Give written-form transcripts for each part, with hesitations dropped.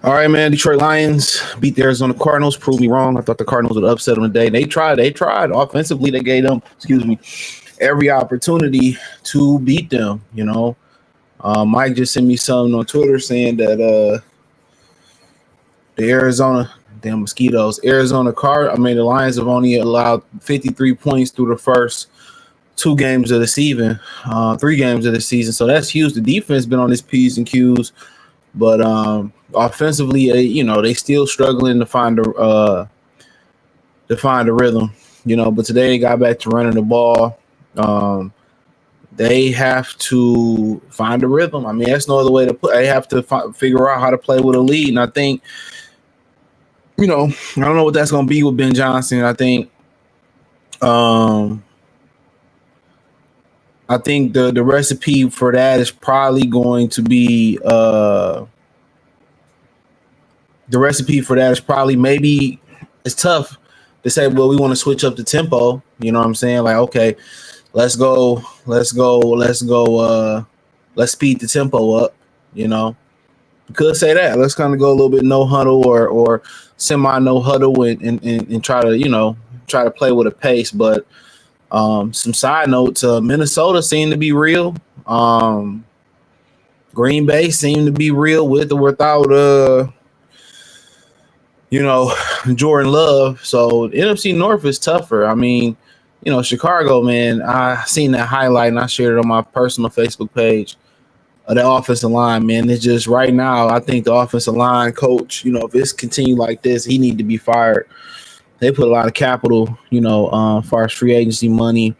All right, man. Detroit Lions beat the Arizona Cardinals. Prove me wrong. I thought the Cardinals would upset them today. They tried. Offensively, they gave them, every opportunity to beat them. Mike just sent me something on Twitter saying that the Arizona, damn mosquitoes, the Lions have only allowed 53 points through the first 3 games of the season. So that's huge. The defense been on his P's and Q's, but offensively, they still struggling to find the rhythm. But today they got back to running the ball. They have to find a rhythm. I mean, that's no other way to put. They have to figure out how to play with a lead, and I think, I don't know what that's going to be with Ben Johnson. I think the recipe for that is probably going to be maybe it's tough to say, well, we want to switch up the tempo. You know what I'm saying? Like, okay, let's speed the tempo up. You could say that. Let's kind of go a little bit no huddle or semi no huddle and try to play with a pace. But some side notes, Minnesota seemed to be real. Green Bay seemed to be real with or without Jordan Love. So NFC North is tougher. I mean, Chicago, man, I seen that highlight and I shared it on my personal Facebook page of the offensive line, man. It's just right now, I think the offensive line coach, if it's continued like this, he need to be fired. They put a lot of capital, as far as free agency money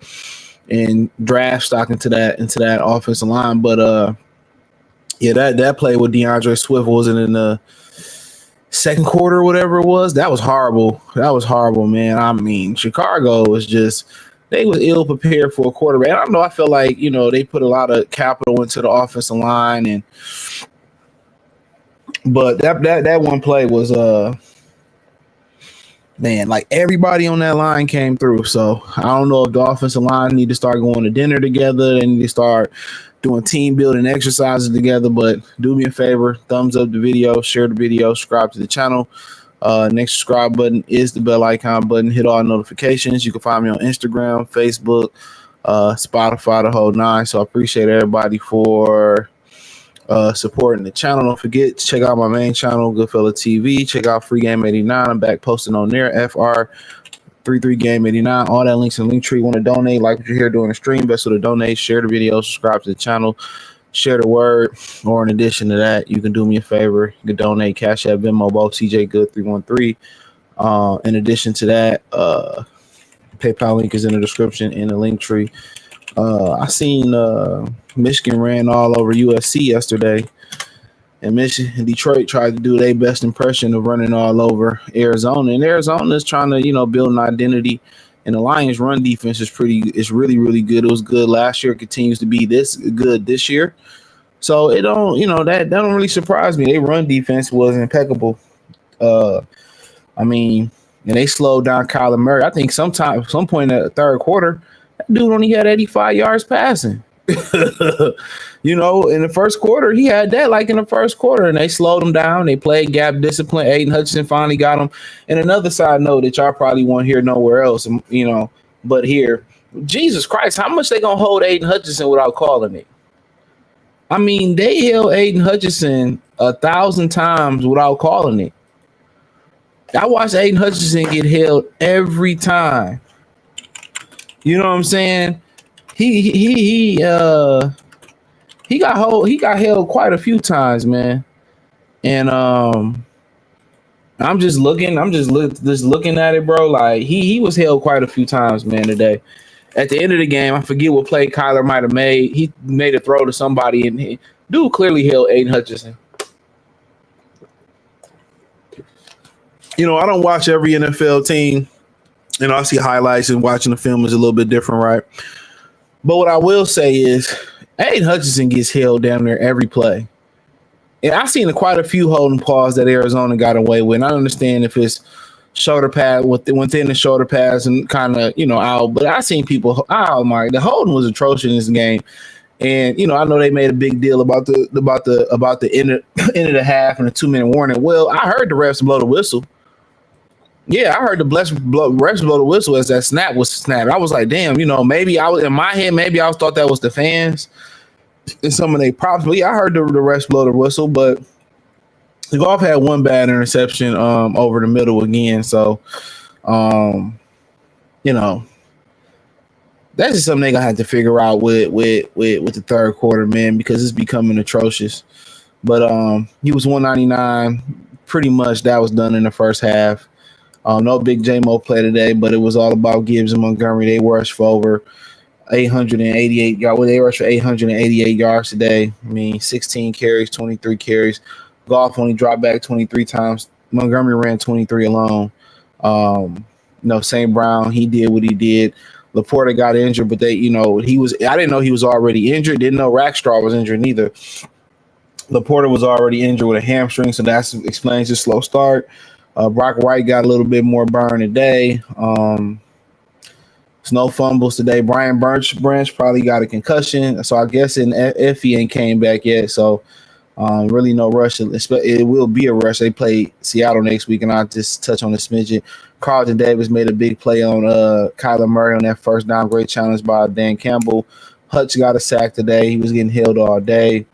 and draft stock into that offensive line. But that play with DeAndre Swift wasn't in the second quarter or whatever it was. That was horrible. Man. I mean, Chicago was just, they was ill prepared for a quarterback. I don't know. I feel like, they put a lot of capital into the offensive line, but that one play was man, like everybody on that line came through. So I don't know if the offensive line need to start going to dinner together. They need to start doing team building exercises together. But do me a favor, thumbs up the video, share the video, subscribe to the channel. Next subscribe button is the bell icon button. Hit all notifications. You can find me on Instagram, Facebook, Spotify, the whole nine. So I appreciate everybody for supporting the channel. Don't forget to check out my main channel, Goodfella TV. Check out Free Game 89. I'm back posting on there. FR33 Game 89. All that links in the link tree. Want to donate? Like what you hear during the stream? Best way to donate. Share the video. Subscribe to the channel. Share the word. Or in addition to that, you can do me a favor. You can donate Cash App, Venmo, both CJ Good 313. In addition to that, PayPal link is in the description in the link tree. I seen Michigan ran all over USC yesterday, and Detroit tried to do their best impression of running all over Arizona. And Arizona is trying to, build an identity. And the Lions' run defense is really, really good. It was good last year. It continues to be this good this year. So it don't, that don't really surprise me. Their run defense was impeccable. And they slowed down Kyler Murray. I think some point in the third quarter, that dude only had 85 yards passing. In the first quarter, he had that in the first quarter, and they slowed him down. They played gap discipline. Aiden Hutchinson finally got him. And another side note that y'all probably won't hear nowhere else, but here, Jesus Christ, how much they gonna hold Aiden Hutchinson without calling it? I mean, they held Aiden Hutchinson 1,000 times without calling it. I watched Aiden Hutchinson get held every time. You know what I'm saying? He got held quite a few times, man. And I'm just looking at it, bro. Like he was held quite a few times, man, today. At the end of the game, I forget what play Kyler might have made. He made a throw to somebody, and dude clearly held Aiden Hutchinson. I don't watch every NFL team. I see highlights, and watching the film is a little bit different, right? But what I will say is Aiden Hutchinson gets held down there every play. And I've seen quite a few holding calls that Arizona got away with. And I understand if it's shoulder pad within the shoulder pads and kind of, out. But I've seen people, the holding was atrocious in this game. And I know they made a big deal about the end of, end of the half and the 2-minute warning. Well, I heard the refs blow the whistle. Yeah, I heard the refs blow the whistle as that snap was snapped. I was like, damn, maybe I was in my head, maybe I thought that was the fans and some of their props. But yeah, I heard the refs blow the whistle. But the Golf had one bad interception over the middle again. So, you know, that's just something they gonna have to figure out with the third quarter, man, because it's becoming atrocious. But he was 199. Pretty much that was done in the first half. No big J-Mo play today, but it was all about Gibbs and Montgomery. They rushed for over 888 yards. Well, they rushed for 888 yards today. I mean, 16 carries, 23 carries. Golf only dropped back 23 times. Montgomery ran 23 alone. St. Brown, he did what he did. Laporta got injured, but he was. I didn't know he was already injured. Didn't know Rackstraw was injured neither. Laporta was already injured with a hamstring, so that explains his slow start. Brock Wright got a little bit more burn today. There's no fumbles today. Brian Branch probably got a concussion, so I guess if he ain't came back yet, so really no rush. It will be a rush. They play Seattle next week, and I'll just touch on the smidget. Carlton Davis made a big play on Kyler Murray on that first down, great challenge by Dan Campbell. Hutch got a sack today. He was getting held all day.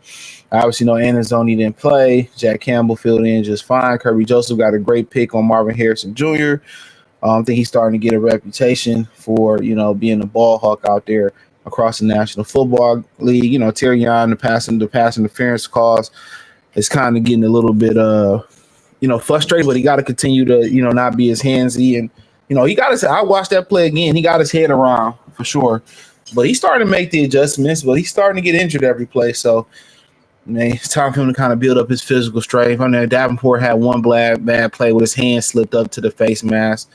Obviously, Anzalone didn't play. Jack Campbell filled in just fine. Kirby Joseph got a great pick on Marvin Harrison Jr. I think he's starting to get a reputation for, being a ball hawk out there across the National Football League. Terry Young, the pass interference calls is kind of getting a little bit, frustrated, but he got to continue to, not be as handsy. And, he got his, I watched that play again. He got his head around for sure, but he's starting to make the adjustments, but he's starting to get injured every play. So, it's time for him to kind of build up his physical strength. I know Davenport had one bad play with his hand slipped up to the face mask.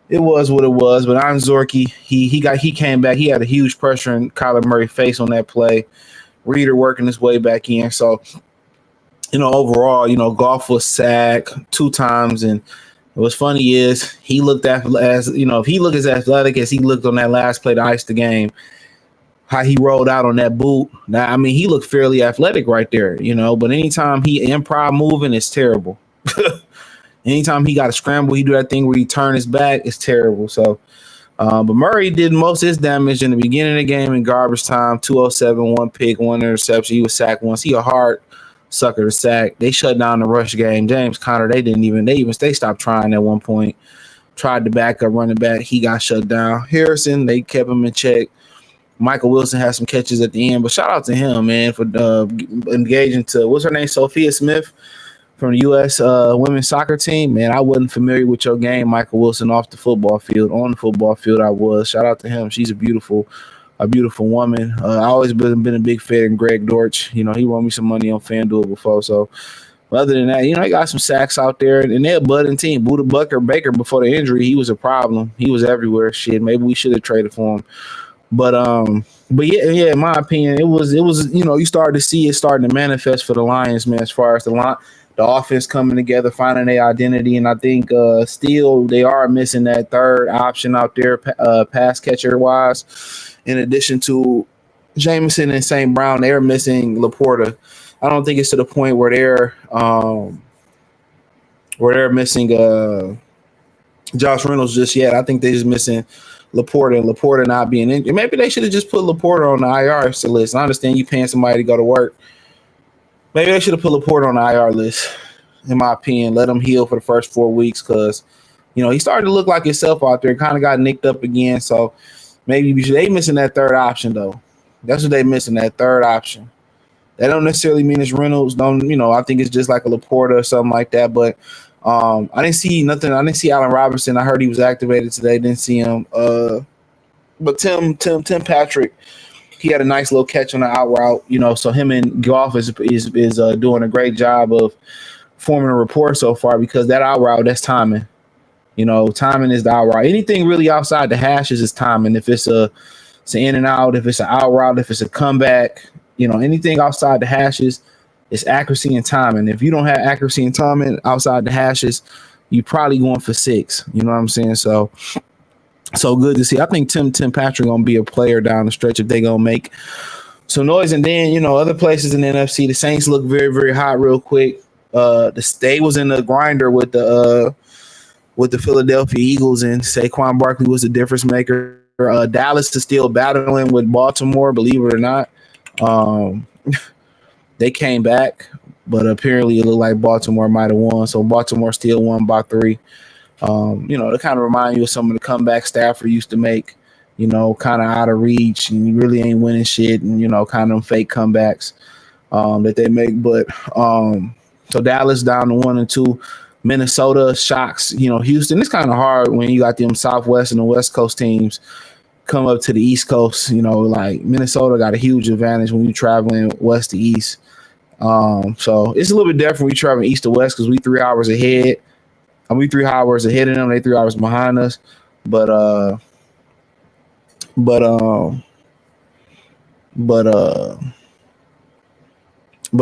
It was what it was, but Ian Zorky, he came back. He had a huge pressure in Kyler Murray's face on that play. Reader working his way back in. So, overall, Goff was sacked 2 times, and what's funny is he looked if he looked as athletic as he looked on that last play to ice the game, how he rolled out on that boot. Now, I mean, he looked fairly athletic right there, but anytime he improv moving, it's terrible. Anytime he got to scramble, he do that thing where he turn his back, it's terrible. So, but Murray did most of his damage in the beginning of the game in garbage time, 207, 1 pick, 1 interception. He was sacked once. He a hard sucker to sack. They shut down the rush game. James Conner, they stopped trying at one point. Tried to back up running back. He got shut down. Harrison, they kept him in check. Michael Wilson had some catches at the end, but shout out to him, man, for engaging to, what's her name, Sophia Smith from the U.S. Women's soccer team. Man, I wasn't familiar with your game, Michael Wilson, off the football field. On the football field, I was. Shout out to him. She's a beautiful woman. I always been a big fan of Greg Dortch. He won me some money on FanDuel before. So, other than that, he got some sacks out there, and they're a budding team. Buda Baker, before the injury, he was a problem. He was everywhere. Shit, maybe we should have traded for him. But yeah, in my opinion, it was you started to see it starting to manifest for the Lions, man, as far as the offense coming together, finding their identity, and I think still they are missing that third option out there, pass catcher wise. In addition to Jameson and St. Brown, they're missing Laporta. I don't think it's to the point where they're missing Josh Reynolds just yet. I think they're just missing Laporta not being injured. Maybe they should have just put Laporta on the IR list. I understand you paying somebody to go to work. Maybe they should have put Laporta on the IR list, in my opinion. Let him heal for the first 4 weeks because, he started to look like himself out there. Kind of got nicked up again. So maybe they missing that third option, though. That's what they missing, that third option. That don't necessarily mean it's Reynolds. I think it's just like a Laporta or something like that. But I didn't see nothing. I didn't see Allen Robinson. I heard he was activated today. Didn't see him. But Tim Patrick, he had a nice little catch on the out route. So him and Goff is doing a great job of forming a rapport so far because that out route, that's timing. Timing is the out route. Anything really outside the hashes is timing. If it's an in and out, if it's an out route, if it's a comeback, anything outside the hashes, it's accuracy and timing. If you don't have accuracy and timing outside the hashes, you're probably going for 6. You know what I'm saying? So good to see. I think Tim Patrick gonna be a player down the stretch if they gonna make So noise, and then other places in the NFC, the Saints look very, very hot real quick. The state was in the grinder with the Philadelphia Eagles, and Saquon Barkley was the difference maker. Dallas is still battling with Baltimore, believe it or not. Um, they came back, but apparently it looked like Baltimore might have won. So Baltimore still won by 3. To kind of remind you of some of the comeback Stafford used to make, kind of out of reach, and you really ain't winning shit, and kind of fake comebacks that they make. But so Dallas down to 1 and 2. Minnesota shocks, Houston. It's kind of hard when you got them Southwest and the West Coast teams come up to the East Coast. Like Minnesota got a huge advantage when you're traveling west to east. So it's a little bit different when we traveling east to west because we 3 hours ahead. We 3 hours ahead of them. They 3 hours behind us. But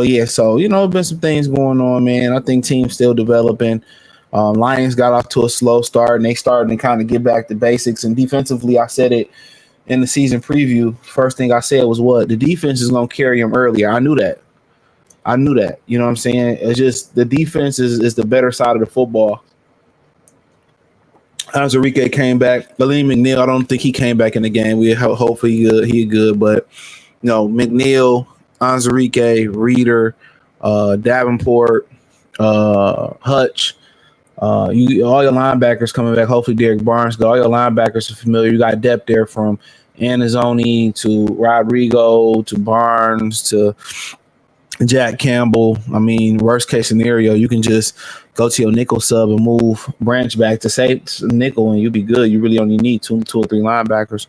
yeah, so been some things going on, man. I think teams still developing. Lions got off to a slow start, and they started to kind of get back to basics. And defensively, I said it in the season preview. First thing I said was what the defense is going to carry them earlier. I knew that. You know what I'm saying? It's just the defense is the better side of the football. Enrique came back. Aleem McNeil, I don't think he came back in the game. We hopefully he good, but McNeil, Enrique, Reeder, Davenport, Hutch. All your linebackers coming back. Hopefully Derek Barnes. All your linebackers are familiar. You got depth there from Anazzoni to Rodrigo to Barnes to Jack Campbell. I mean, worst case scenario, you can just go to your nickel sub and move Branch back to say nickel, and you'll be good. You really only need two or three linebackers.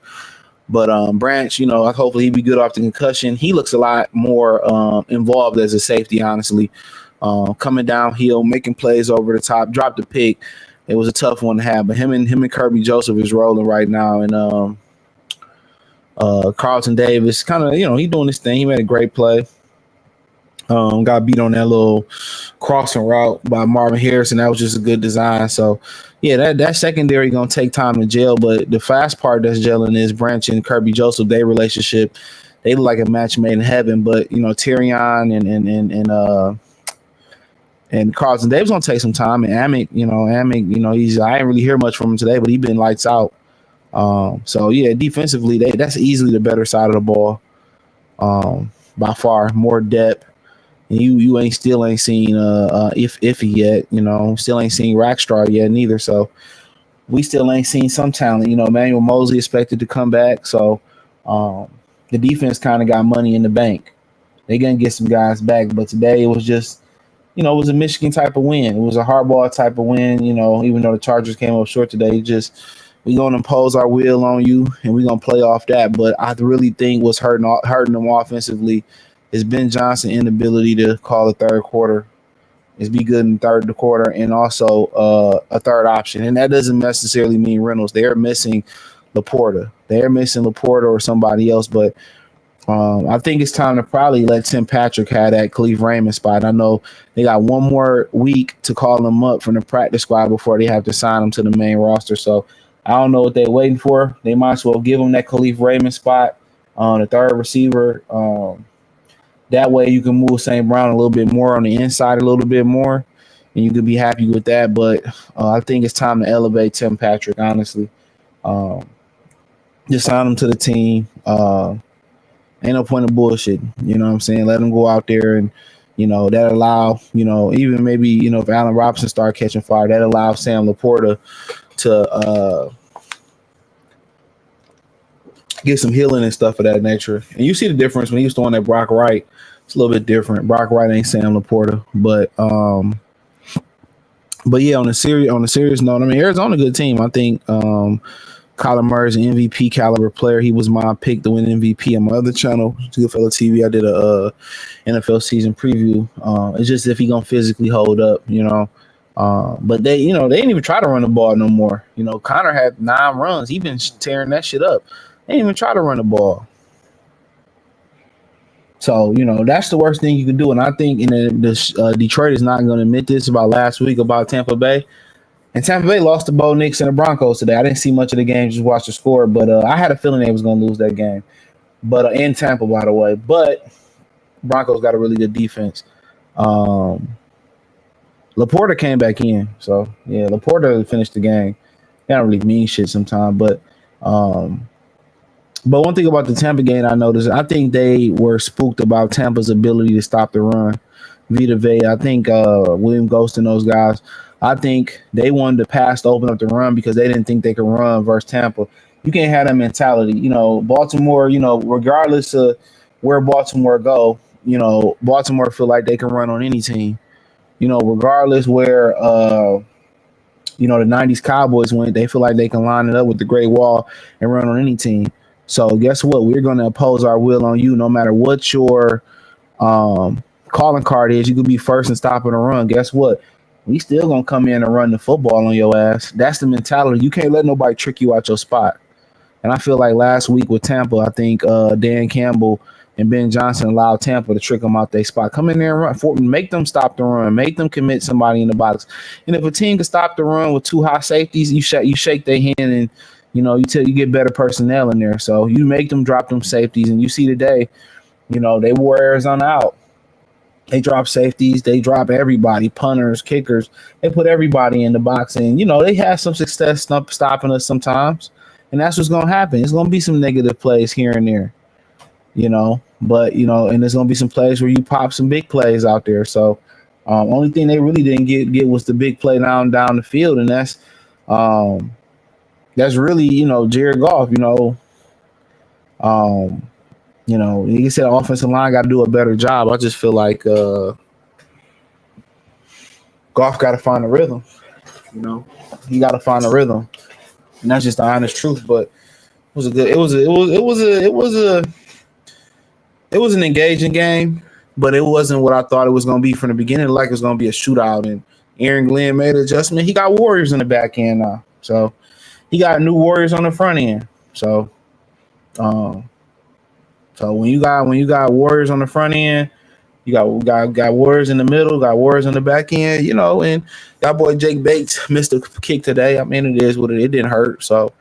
But Branch, hopefully he'd be good off the concussion. He looks a lot more involved as a safety, honestly. Coming downhill, making plays over the top, dropped the pick. It was a tough one to have, but him and Kirby Joseph is rolling right now, and Carlton Davis kind of he doing his thing. He made a great play. Got beat on that little crossing route by Marvin Harrison. That was just a good design. So yeah, that secondary gonna take time to gel, but the fast part that's gelling is Branch and Kirby Joseph. Their relationship, they look like a match made in heaven. But Tyrion and Carlton Davis gonna take some time. And Amick, I ain't really hear much from him today, but he been lights out. So yeah, defensively, that's easily the better side of the ball. By far, more depth. And you still ain't seen Iffy yet, still ain't seen Rackstraw yet neither. So we still ain't seen some talent. Emmanuel Mosley expected to come back. So the defense kind of got money in the bank. They gonna get some guys back, but today it was just, it was a Michigan type of win. It was a hardball type of win, even though the Chargers came up short today. We gonna impose our will on you, and we gonna play off that. But I really think what's hurting them offensively is Ben Johnson's inability to call a third quarter, is be good in the third quarter, and also a third option. And that doesn't necessarily mean Reynolds. They're missing Laporta. Or somebody else. But I think it's time to probably let Tim Patrick have that Khalif Raymond spot. I know they got one more week to call him up from the practice squad before they have to sign him to the main roster. So I don't know what they're waiting for. They might as well give him that Khalif Raymond spot on the third receiver. That way you can move St. Brown a little bit more on the inside a little bit more, and you could be happy with that. But I think it's time to elevate Tim Patrick, honestly. Just sign him to the team. Ain't no point in bullshit. You know what I'm saying? Let him go out there and, that allow, even maybe, if Allen Robinson start catching fire, that allows Sam Laporta to get some healing and stuff of that nature. And you see the difference when he was throwing that Brock Wright. It's a little bit different. Brock Wright ain't Sam Laporta, but yeah, on a serious note, I mean, Arizona's a good team. I think Kyler Murray's an MVP caliber player. He was my pick to win MVP on my other channel, Goodfellow TV. I did a NFL season preview. It's just if he gonna physically hold up, but they ain't even try to run the ball no more. Connor had 9 runs. He been tearing that shit up. They ain't even try to run the ball. So, that's the worst thing you can do. And I think Detroit is not going to admit this about last week about Tampa Bay. And Tampa Bay lost to Bo Nix and the Broncos today. I didn't see much of the game, just watched the score. But I had a feeling they was going to lose that game. but in Tampa, by the way. But Broncos got a really good defense. Um, Laporta came back in, so yeah, Laporta finished the game. That don't really mean shit sometimes, um, but one thing about the Tampa game I noticed, I think they were spooked about Tampa's ability to stop the run. Vita Vea, I think William Ghost and those guys, I think they wanted to pass to open up the run because they didn't think they could run versus Tampa. You can't have that mentality. Baltimore, regardless of where Baltimore go, Baltimore feel like they can run on any team. Regardless where the 90s Cowboys went, they feel like they can line it up with the Great Wall and run on any team. So guess what? We're going to oppose our will on you no matter what your calling card is. You could be first in stopping a run. Guess what? We still going to come in and run the football on your ass. That's the mentality. You can't let nobody trick you out your spot. And I feel like last week with Tampa, I think Dan Campbell and Ben Johnson allowed Tampa to trick them out their spot. Come in there and run, make them stop the run, make them commit somebody in the box. And if a team can stop the run with two high safeties, you shake their hand and you get better personnel in there. So you make them drop them safeties, and you see today, they wore Arizona out. They drop safeties, they drop everybody, punters, kickers. They put everybody in the box, and they had some success stopping us sometimes. And that's what's gonna happen. It's gonna be some negative plays here and there. But and there's gonna be some plays where you pop some big plays out there. So only thing they really didn't get was the big play down the field, and that's really Jared Goff. He said offensive line got to do a better job. I just feel like Goff got to find a rhythm. He got to find a rhythm, and that's just the honest truth. But it was an engaging game, but it wasn't what I thought it was going to be from the beginning. Like it was going to be a shootout, and Aaron Glenn made an adjustment. He got Warriors in the back end now, so he got new Warriors on the front end. So when you got Warriors on the front end, you got Warriors in the middle, got Warriors on the back end, and that boy Jake Bates missed a kick today. I mean, it is what it didn't hurt. So,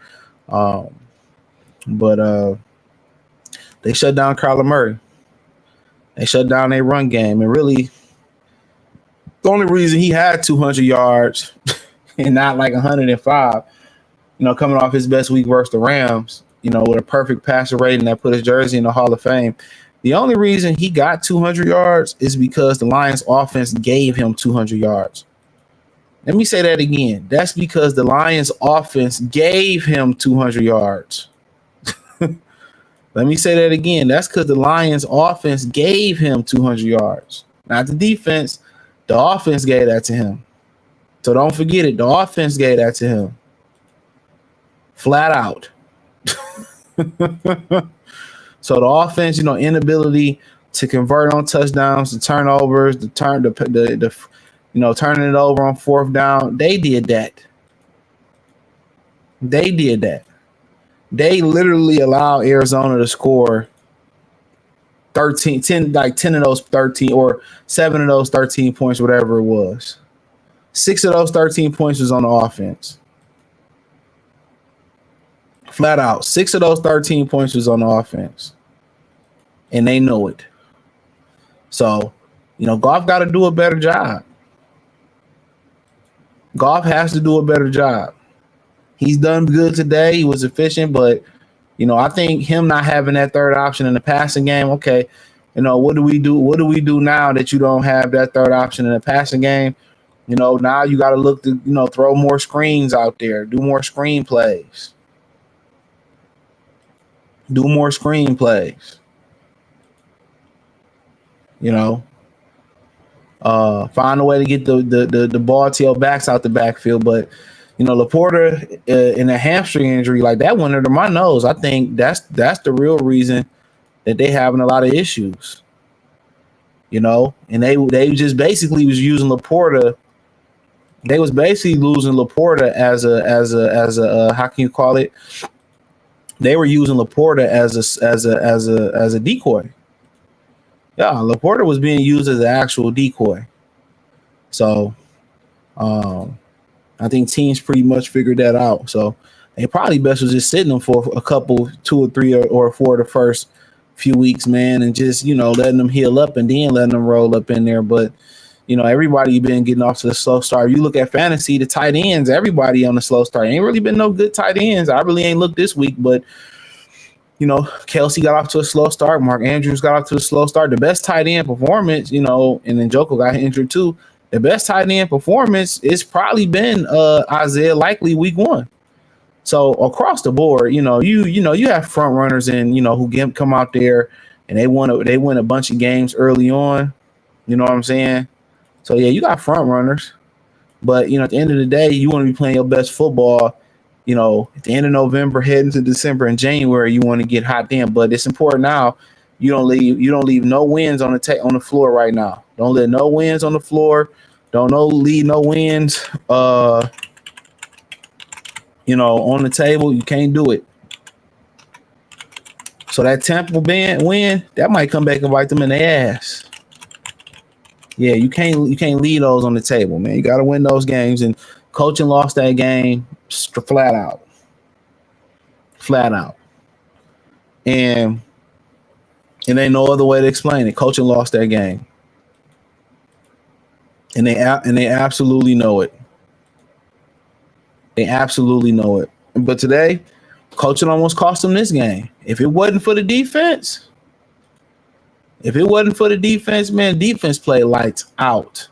but they shut down Kyler Murray. They shut down their run game, and really, the only reason he had 200 yards and not like 105, coming off his best week versus the Rams, with a perfect passer rating that put his jersey in the Hall of Fame. The only reason he got 200 yards is because the Lions offense gave him 200 yards. Let me say that again. That's because the Lions offense gave him 200 yards. Let me say that again. That's because the Lions offense gave him 200 yards. Not the defense. The offense gave that to him. So don't forget it. The offense gave that to him. Flat out. So the offense, inability to convert on touchdowns, the turnovers, turning it over on fourth down. They did that. They literally allowed Arizona to score 10 of those 13 or 7 of those 13 points, whatever it was. 6 of those 13 points was on the offense. Flat out. 6 of those 13 points was on the offense. And they know it. So, Goff got to do a better job. Goff has to do a better job. He's done good today. He was efficient, but, I think him not having that third option in the passing game, okay, what do we do? What do we do now that you don't have that third option in the passing game? Now you got to look to, throw more screens out there, do more screen plays. Find a way to get the ball to your backs out the backfield. But, Laporta in a hamstring injury, like that went under my nose. I think that's the real reason that they having a lot of issues. And they just basically was using Laporta. They was basically losing Laporta as a how can you call it? They were using Laporta as a decoy. Yeah, Laporta was being used as an actual decoy. So, I think teams pretty much figured that out. So they probably best was just sitting them for a couple, 2 or 3 or 4 of the first few weeks, man, and just, letting them heal up and then letting them roll up in there. But, everybody been getting off to the slow start. You look at fantasy, the tight ends, everybody on the slow start. Ain't really been no good tight ends. I really ain't looked this week, but, Kelsey got off to a slow start. Mark Andrews got off to a slow start. The best tight end performance, and then Joko got injured too. The best tight end performance it's probably been Isaiah Likely week 1. So across the board, you have front runners and who come out there and they win a bunch of games early on. You know what I'm saying? So yeah, you got front runners, but at the end of the day, you want to be playing your best football. At the end of November, heading to December and January, you want to get hot then. But it's important now. You don't leave no wins on the floor right now. Don't let no wins on the floor. Leave no wins. On the table. You can't do it. So that Tampa win, that might come back and bite them in the ass. Yeah, you can't leave those on the table, man. You got to win those games, and coaching lost that game flat out. And ain't no other way to explain it. Coaching lost that game, and they absolutely know it. They absolutely know it. But today, coaching almost cost them this game. If it wasn't for the defense, man, defense play lights out.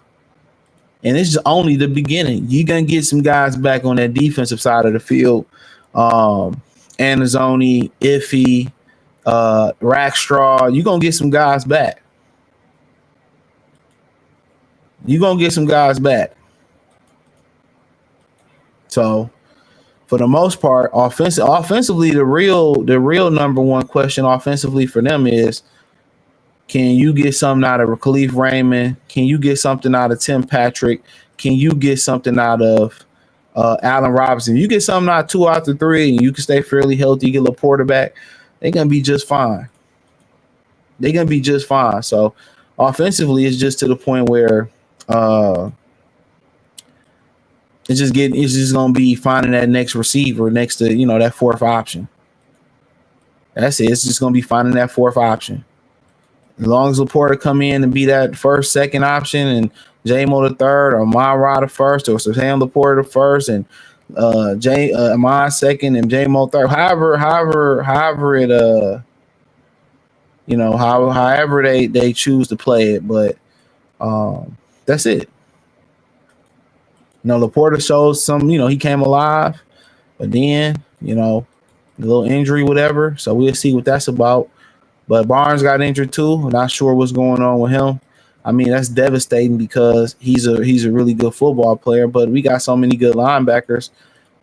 And it's just only the beginning. You're going to get some guys back on that defensive side of the field. Anazzoni, Iffy, Rackstraw. You're going to get some guys back. So, for the most part, offensively, the real number one question offensively for them is, can you get something out of Khalif Raymond? Can you get something out of Tim Patrick? Can you get something out of Allen Robinson? You get something out of 2 out of 3, and you can stay fairly healthy. You get Laporta back. They're gonna be just fine. So, offensively, it's just to the point where it's just gonna be finding that next receiver next to that fourth option. That's it. It's just gonna be finding that fourth option. As long as Laporta come in and be that first, second option, and J-Mo the third, or Myra the first, or Sam Laporta the first, and Amon second, and J-Mo third. However it however they choose to play it, but that's it. Laporta shows some, he came alive, but then, a little injury, whatever. So we'll see what that's about. But Barnes got injured too. I'm not sure what's going on with him. I mean, that's devastating because he's a really good football player, but we got so many good linebackers.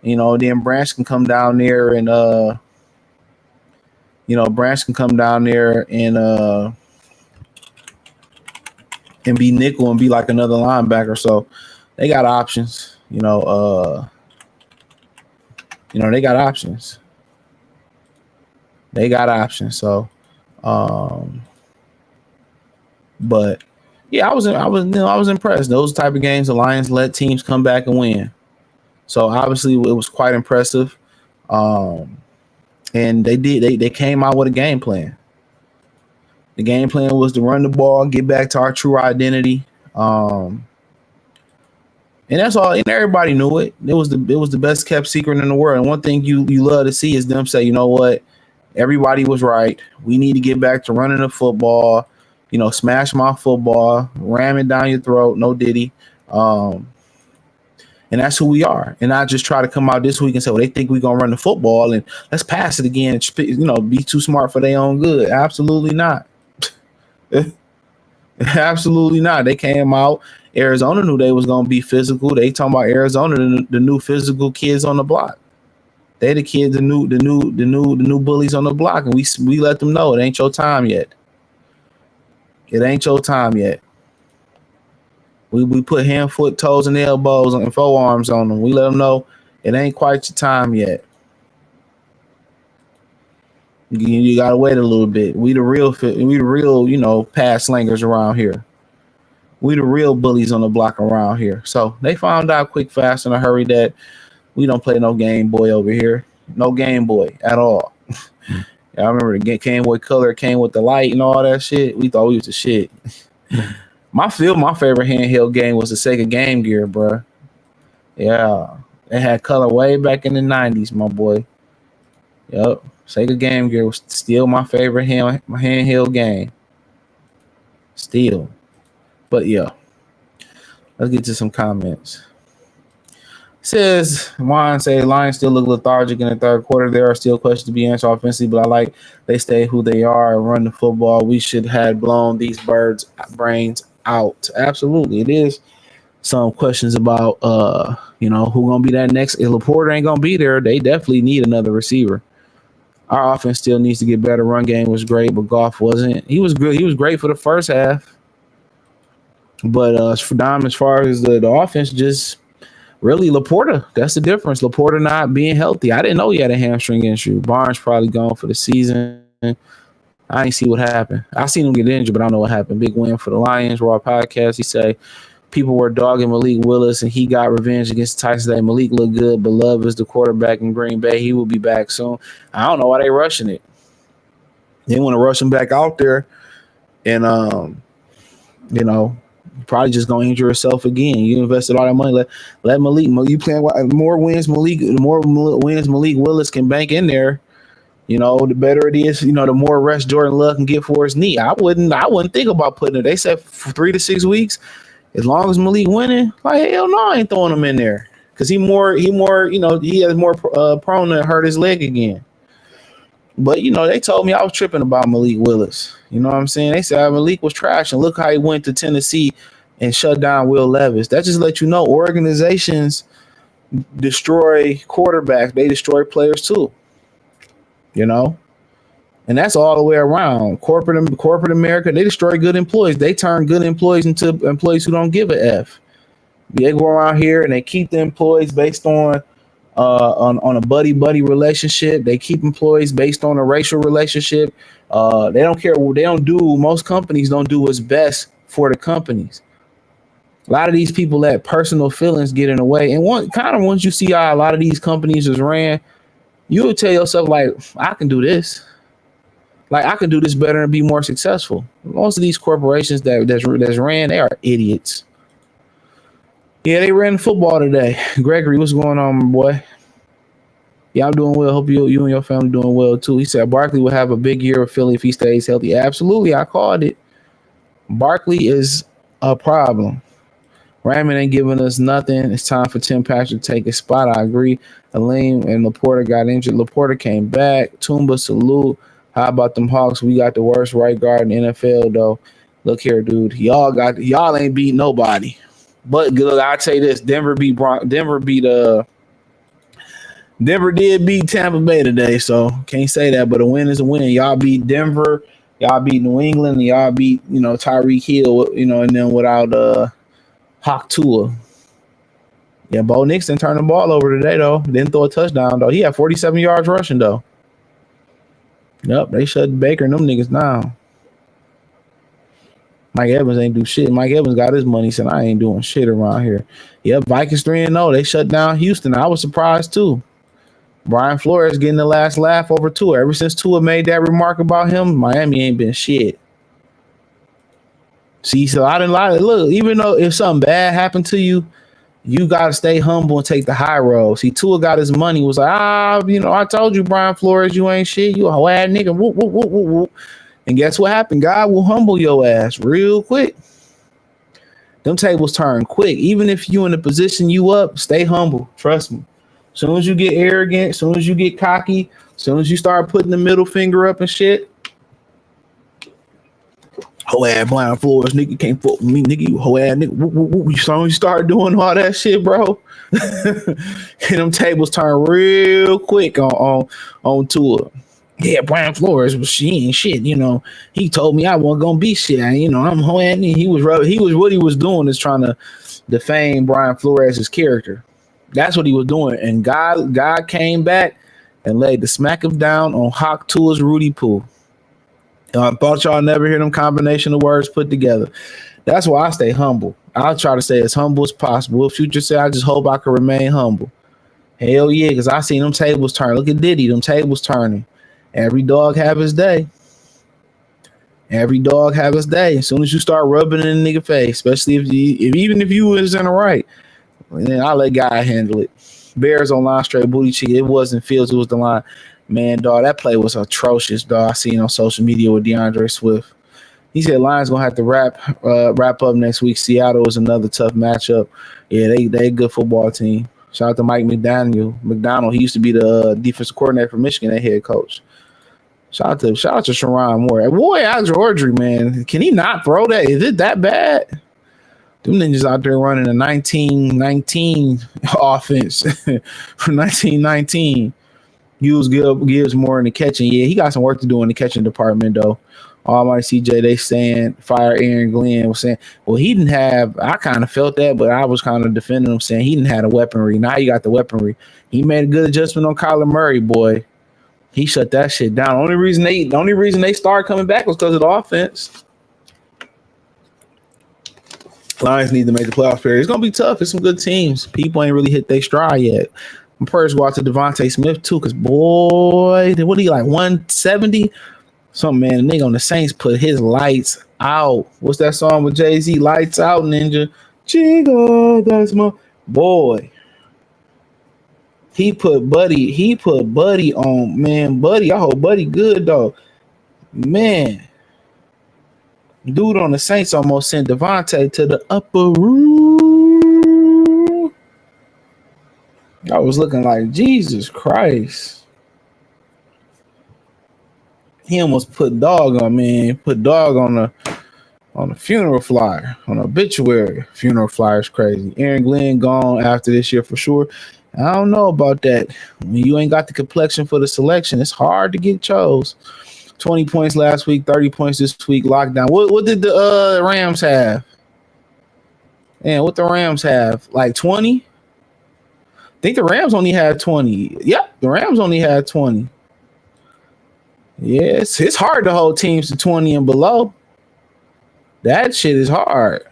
Then Branch can come down there and and be nickel and be like another linebacker. So they got options. They got options. So but yeah, I was impressed. Those type of games, the Lions let teams come back and win. So obviously it was quite impressive. And they came out with a game plan. The game plan was to run the ball, get back to our true identity. And that's all, and everybody knew it. It was the best kept secret in the world. And one thing you love to see is them say, you know what? Everybody was right. We need to get back to running the football, smash my football, ram it down your throat, no diddy. And that's who we are. And not just try to come out this week and say, well, they think we're going to run the football and let's pass it again and, be too smart for their own good. Absolutely not. Absolutely not. They came out. Arizona knew they was going to be physical. They talking about Arizona, the new physical kids on the block. They the kids, the new bullies on the block, and we let them know it ain't your time yet. It ain't your time yet. We put hand, foot, toes, and elbows and forearms on them. We let them know it ain't quite your time yet. You gotta wait a little bit. We the real, pass slingers around here. We the real bullies on the block around here. So they found out quick, fast, in a hurry that we don't play no Game Boy over here. No Game Boy at all. I remember the came with color, came with the light and all that shit. We thought we was the shit. My favorite handheld game was the Sega Game Gear, bro. Yeah, it had color way back in the 90s, my boy. Yep, Sega Game Gear was still my favorite handheld game. Still, but yeah, let's get to some comments. Says Juan say Lions still look lethargic in the third quarter. There are still questions to be answered offensively, but I like they stay who they are and run the football. We should have blown these birds' brains out. Absolutely, it is some questions about who gonna be that next. If Laporta ain't gonna be there, they definitely need another receiver. Our offense still needs to get better. Run game was great, but Goff wasn't. He was good. He was great for the first half, but for Dom, as far as the offense, just. Really, Laporta, that's the difference. Laporta not being healthy. I didn't know he had a hamstring issue. Barnes probably gone for the season. I ain't see what happened. I seen him get injured, but I don't know what happened. Big win for the Lions. Raw podcast. He say people were dogging Malik Willis, and he got revenge against Tyson today. Malik looked good, but Love is the quarterback in Green Bay. He will be back soon. I don't know why they rushing it. They want to rush him back out there, and probably just gonna injure yourself again. You invested all that money. Let Malik. You playing more wins. Malik. The more wins Malik Willis can bank in there. The better it is. The more rest Jordan Love can get for his knee. I wouldn't think about putting it. They said 3 to 6 weeks. As long as Malik winning, like hell no, I ain't throwing him in there because he has more prone to hurt his leg again. But, they told me I was tripping about Malik Willis. You know what I'm saying? They said Malik was trash, and look how he went to Tennessee and shut down Will Levis. That just let you know organizations destroy quarterbacks. They destroy players too. And that's all the way around. Corporate America, they destroy good employees. They turn good employees into employees who don't give a F. They go around here and they keep the employees based on a buddy relationship. They keep employees based on a racial relationship. They don't care. Most companies don't do what's best for the companies. A lot of these people let personal feelings get in the way. And once you see how a lot of these companies is ran, you would tell yourself, like, I can do this. Like, I can do this better and be more successful. Most of these corporations that's ran, they are idiots. Yeah, they ran football today. Gregory, what's going on, my boy? Yeah, I'm doing well. Hope you and your family doing well, too. He said Barkley will have a big year with Philly if he stays healthy. Absolutely, I called it. Barkley is a problem. Raymond ain't giving us nothing. It's time for Tim Patrick to take his spot. I agree. Aleem and Laporta got injured. Laporta came back. Tumba, salute. How about them Hawks? We got the worst right guard in the NFL, though. Look here, dude. Y'all ain't beat nobody. But good, I'll tell you this: Denver did beat Tampa Bay today, so can't say that. But a win is a win. Y'all beat Denver, y'all beat New England, and y'all beat Tyreek Hill, and then without Hawk Tua. Yeah, Bo Nixon turned the ball over today though. Didn't throw a touchdown though. He had 47 yards rushing though. Yep, they shut Baker and them niggas down. Mike Evans ain't do shit. Mike Evans got his money, said I ain't doing shit around here. Yep, Vikings 3-0. They shut down Houston. I was surprised too. Brian Flores getting the last laugh over Tua. Ever since Tua made that remark about him, Miami ain't been shit. See, so I didn't lie. Look, even though if something bad happened to you, you got to stay humble and take the high road. See, Tua got his money. Was like, I told you, Brian Flores, you ain't shit. You a whole ass nigga. Whoop, whoop, whoop, whoop, whoop. And guess what happened? God will humble your ass real quick. Them tables turn quick. Even if you in the position you up, stay humble. Trust me. As soon as you get arrogant, as soon as you get cocky, as soon as you start putting the middle finger up and shit, whole ass Brian Flores, nigga, can't fuck with me, nigga. You whole ass nigga. Whoop, whoop, whoop. So you start doing all that shit, bro. And them tables turn real quick on Tua. Yeah, Brian Flores, but she ain't shit. He told me I wasn't gonna be shit. I'm whole ass nigga. He was what he was doing is trying to defame Brian Flores' character. That's what he was doing. And God came back and laid the smack him down on Hawk Tua's Rudy Poo. I thought y'all never hear them combination of words put together. That's why I stay humble. I'll try to stay as humble as possible. If Future say, I just hope I can remain humble. Hell yeah, because I seen them tables turn. Look at Diddy, them tables turning. Every dog have his day. Every dog have his day. As soon as you start rubbing it in the nigga face, especially even if you was in the right, then I'll let God handle it. Bears on line straight booty cheek. It wasn't Fields, it was the line. Man, dog, that play was atrocious, dog. I seen on social media with DeAndre Swift. He said Lions gonna have to wrap up next week. Seattle is another tough matchup. Yeah, they a good football team. Shout out to Mike McDonald. He used to be the defensive coordinator for Michigan, their head coach. Shout out to Sharon Moore. Boy, Alex Ordry, man, can he not throw that? Is it that bad? Them ninjas out there running a 1919 offense from 1919. Gives more in the catching. Yeah, he got some work to do in the catching department, though. Almighty CJ, they saying fire Aaron Glenn was saying, well, he didn't have, I kind of felt that, but I was kind of defending him saying he didn't have the weaponry. Now you got the weaponry. He made a good adjustment on Kyler Murray, boy. He shut that shit down. The only reason they started coming back was because of the offense. Lions need to make the playoff period. It's gonna be tough. It's some good teams. People ain't really hit their stride yet. I'm prayers go out to Devontae Smith too, because boy, what he like 170? Something, man. The nigga on the Saints put his lights out. What's that song with Jay-Z? Lights out, ninja. Chica, that's my boy. He put Buddy on, man. Buddy, I hope Buddy good, though. Man. Dude on the Saints almost sent Devontae to the upper room. I was looking like, Jesus Christ. He almost put dog on, man. Put dog on a funeral flyer, on an obituary. Funeral flyer is crazy. Aaron Glenn gone after this year for sure. I don't know about that. When you ain't got the complexion for the selection, it's hard to get chose. 20 points last week, 30 points this week, lockdown. What did the Rams have? Man, what the Rams have? Like 20? I think the Rams only had 20. Yep, the Rams only had 20. Yes, it's hard to hold teams to 20 and below. That shit is hard.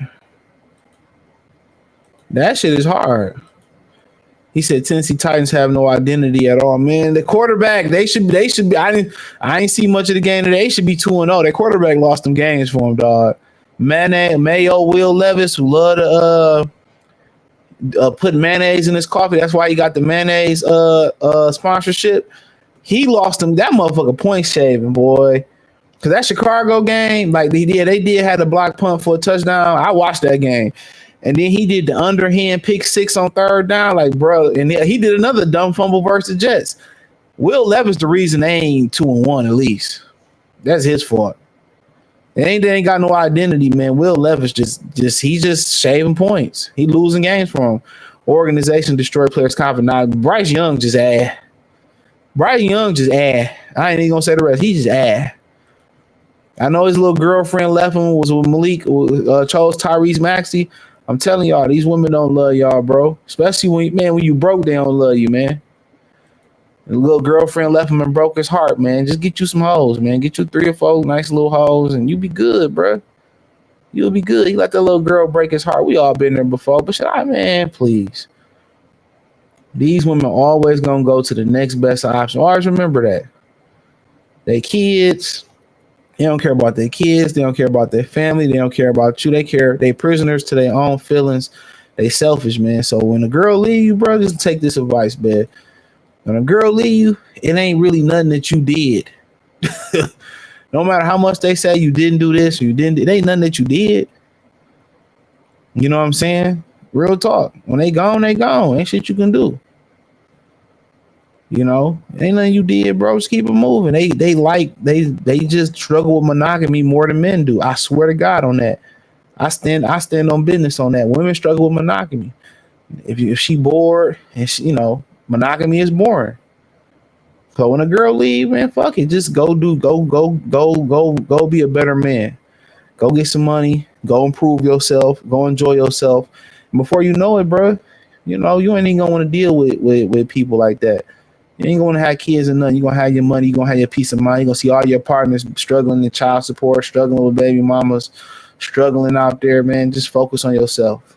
He said Tennessee Titans have no identity at all. Man, the quarterback, they should be. I ain't see much of the game today. They should be 2-0. Their quarterback lost them games for him, dog. Mayo, Will Levis, who love to put mayonnaise in his coffee. That's why he got the mayonnaise sponsorship. He lost him. That motherfucker point shaving, boy. Because that Chicago game, like they did have a block punt for a touchdown. I watched that game. And then he did the underhand pick six on third down. Like, bro, and he did another dumb fumble versus the Jets. Will Levis the reason they ain't 2-1 at least. That's his fault. They ain't got no identity, man. Will Levis he's just shaving points. He losing games for him. Organization destroy players' confidence. Now, Bryce Young just ass. I ain't even gonna say the rest. He just ass. I know his little girlfriend left him, was with Malik, chose Tyrese Maxey. I'm telling y'all, these women don't love y'all, bro. Especially when you broke, they don't love you, man. The little girlfriend left him and broke his heart, man. Just get you some hoes, man. Get you 3 or 4 nice little hoes, and you be good, bro. You'll be good. He let that little girl break his heart. We all been there before, but man, please. These women always gonna go to the next best option. Always remember that. They kids. They don't care about their kids. They don't care about their family. They don't care about you. They prisoners to their own feelings. They selfish, man. So when a girl leave you, bro, just take this advice, man. When a girl leave you, it ain't really nothing that you did. No matter how much they say you didn't do this or you didn't, it ain't nothing that you did. You know what I'm saying? Real talk. When they gone, they gone. Ain't shit you can do. You know, ain't nothing you did, bro. Just keep it moving. They just struggle with monogamy more than men do. I swear to God on that. I stand on business on that. Women struggle with monogamy. If she bored and monogamy is boring. So when a girl leave, man, fuck it. Just go be a better man. Go get some money. Go improve yourself. Go enjoy yourself. And before you know it, bro, you ain't even gonna want to deal with people like that. You ain't gonna have kids or nothing. You're gonna have your money, you're gonna have your peace of mind. You're gonna see all your partners struggling in child support, struggling with baby mamas, struggling out there, man. Just focus on yourself.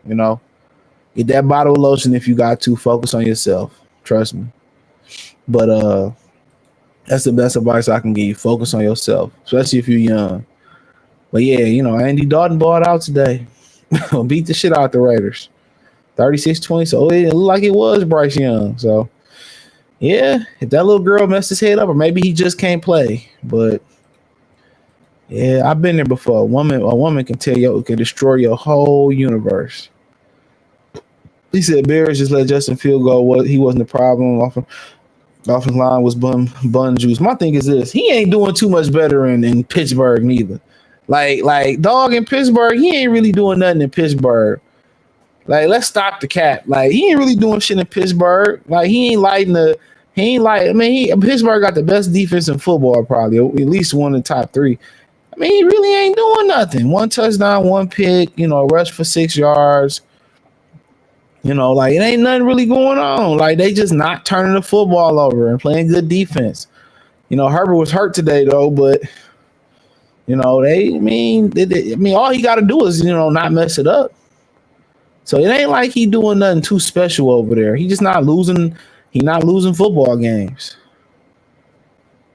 Get that bottle of lotion if you got to. Focus on yourself. Trust me. But That's the best advice I can give you. Focus on yourself, especially if you're young. But yeah, Andy Dalton balled out today. Beat the shit out the Raiders. 36-20. So it looked like it was Bryce Young. So yeah, if that little girl messed his head up, or maybe he just can't play. But yeah, I've been there before. A woman can destroy your whole universe. He said Bears just let Justin Field go. He wasn't the problem. Offensive line was bun juice. My thing is this: he ain't doing too much better in Pittsburgh neither. Like dog in Pittsburgh, he ain't really doing nothing in Pittsburgh. Like, let's stop the cap. Like, he ain't really doing shit in Pittsburgh. Like, Pittsburgh got the best defense in football, probably, at least one in the top three. I mean, he really ain't doing nothing. One touchdown, one pick, rush for 6 yards. Like, it ain't nothing really going on. Like, they just not turning the football over and playing good defense. Herbert was hurt today, though, but, all he got to do is, not mess it up. So it ain't like he doing nothing too special over there. He just not losing. He not losing football games.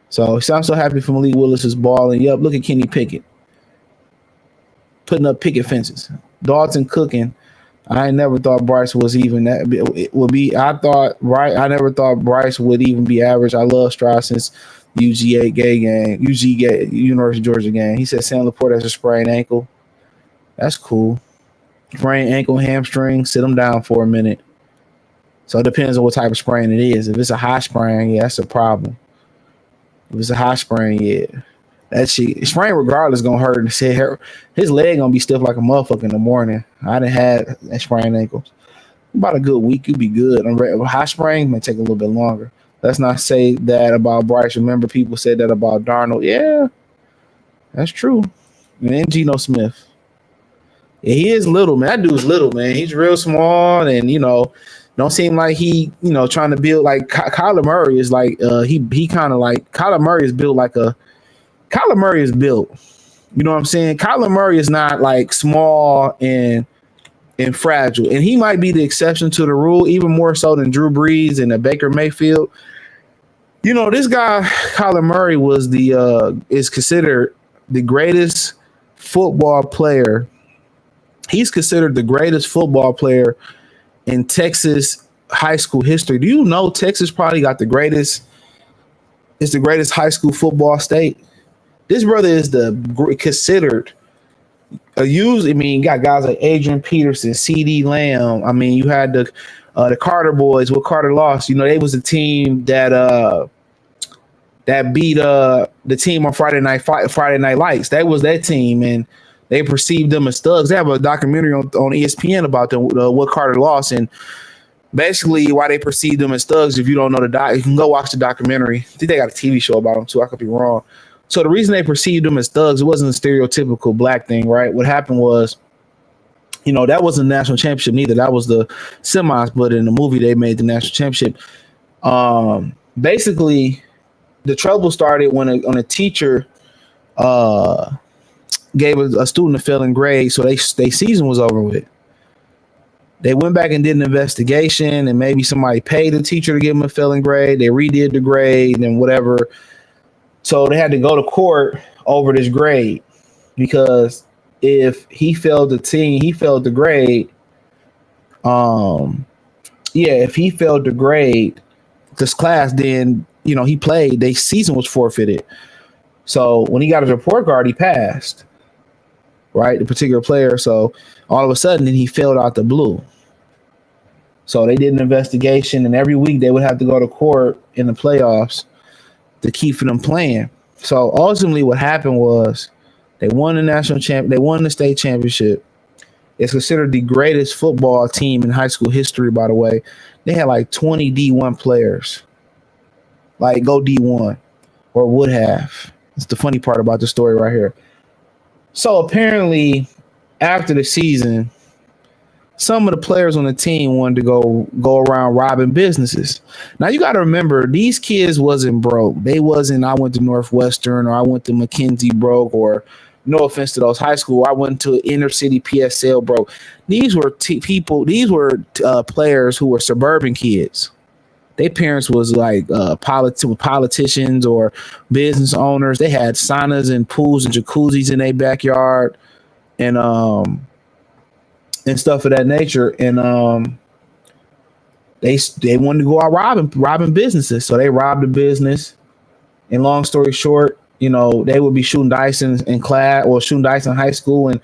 So I'm so happy for Malik Willis is balling. Yup, look at Kenny Pickett putting up picket fences. Dalton cooking. I never thought Bryce was even that. It would be. I never thought Bryce would even be average. I love Stroud since UGA game. University of Georgia game. He said Sam Laporte has a sprained ankle. That's cool. Sprained ankle, hamstring, sit them down for a minute. So it depends on what type of sprain it is. If it's a high sprain, yeah, that's a problem. If it's a high sprain, yeah. That shit, sprain regardless gonna hurt. His leg gonna be stiff like a motherfucker in the morning. I done had sprained ankles. About a good week, you'll be good. High sprain may take a little bit longer. Let's not say that about Bryce. Remember, people said that about Darnold. Yeah, that's true. And Geno Smith. Yeah, he is little, man. That dude's little, man. He's real small, and don't seem like he, trying to build like Kyler Murray is like. He kind of like Kyler Murray is built like a. Kyler Murray is built. You know what I'm saying? Kyler Murray is not like small and fragile, and he might be the exception to the rule, even more so than Drew Brees and Baker Mayfield. This guy Kyler Murray is considered the greatest football player. He's considered the greatest football player in Texas high school history. Do you know Texas probably got the greatest high school football state? This brother is considered you got guys like Adrian Peterson, C.D. Lamb. I mean, you had the Carter boys. What Carter lost, they was a team that beat the team on Friday Night Lights. That was that team, and they perceived them as thugs. They have a documentary on ESPN about what Carter lost, and basically why they perceived them as thugs. If you don't know you can go watch the documentary. I think they got a TV show about them too. I could be wrong. So the reason they perceived them as thugs, it wasn't a stereotypical black thing, right? What happened was, that wasn't the national championship neither. That was the semis, but in the movie they made the national championship. Basically, the trouble started when a teacher gave a student a failing grade, so their season was over with. They went back and did an investigation, and maybe somebody paid the teacher to give them a failing grade. They redid the grade and whatever. So they had to go to court over this grade, because if he failed the grade. If he failed the grade, this class, then he played. Their season was forfeited. So when he got his report card, he passed. Right, the particular player. So all of a sudden, then he failed out the blue. So they did an investigation, and every week they would have to go to court in the playoffs to keep them playing. So ultimately, what happened was they won the national champ. They won the state championship. It's considered the greatest football team in high school history. By the way, they had like 20 D1 players, like go D1, or would have. It's the funny part about the story right here. So apparently, after the season, some of the players on the team wanted to go around robbing businesses. Now you got to remember, these kids wasn't broke. They wasn't. I went to Northwestern, or I went to McKenzie broke, or no offense to those high school, I went to inner city PSL broke. These were people. These were players who were suburban kids. their parents was like politicians or business owners. They had saunas and pools and jacuzzis in their backyard and stuff of that nature. And they wanted to go out robbing businesses, so they robbed the business. And long story short, they would be shooting dice in class or shooting dice in high school. And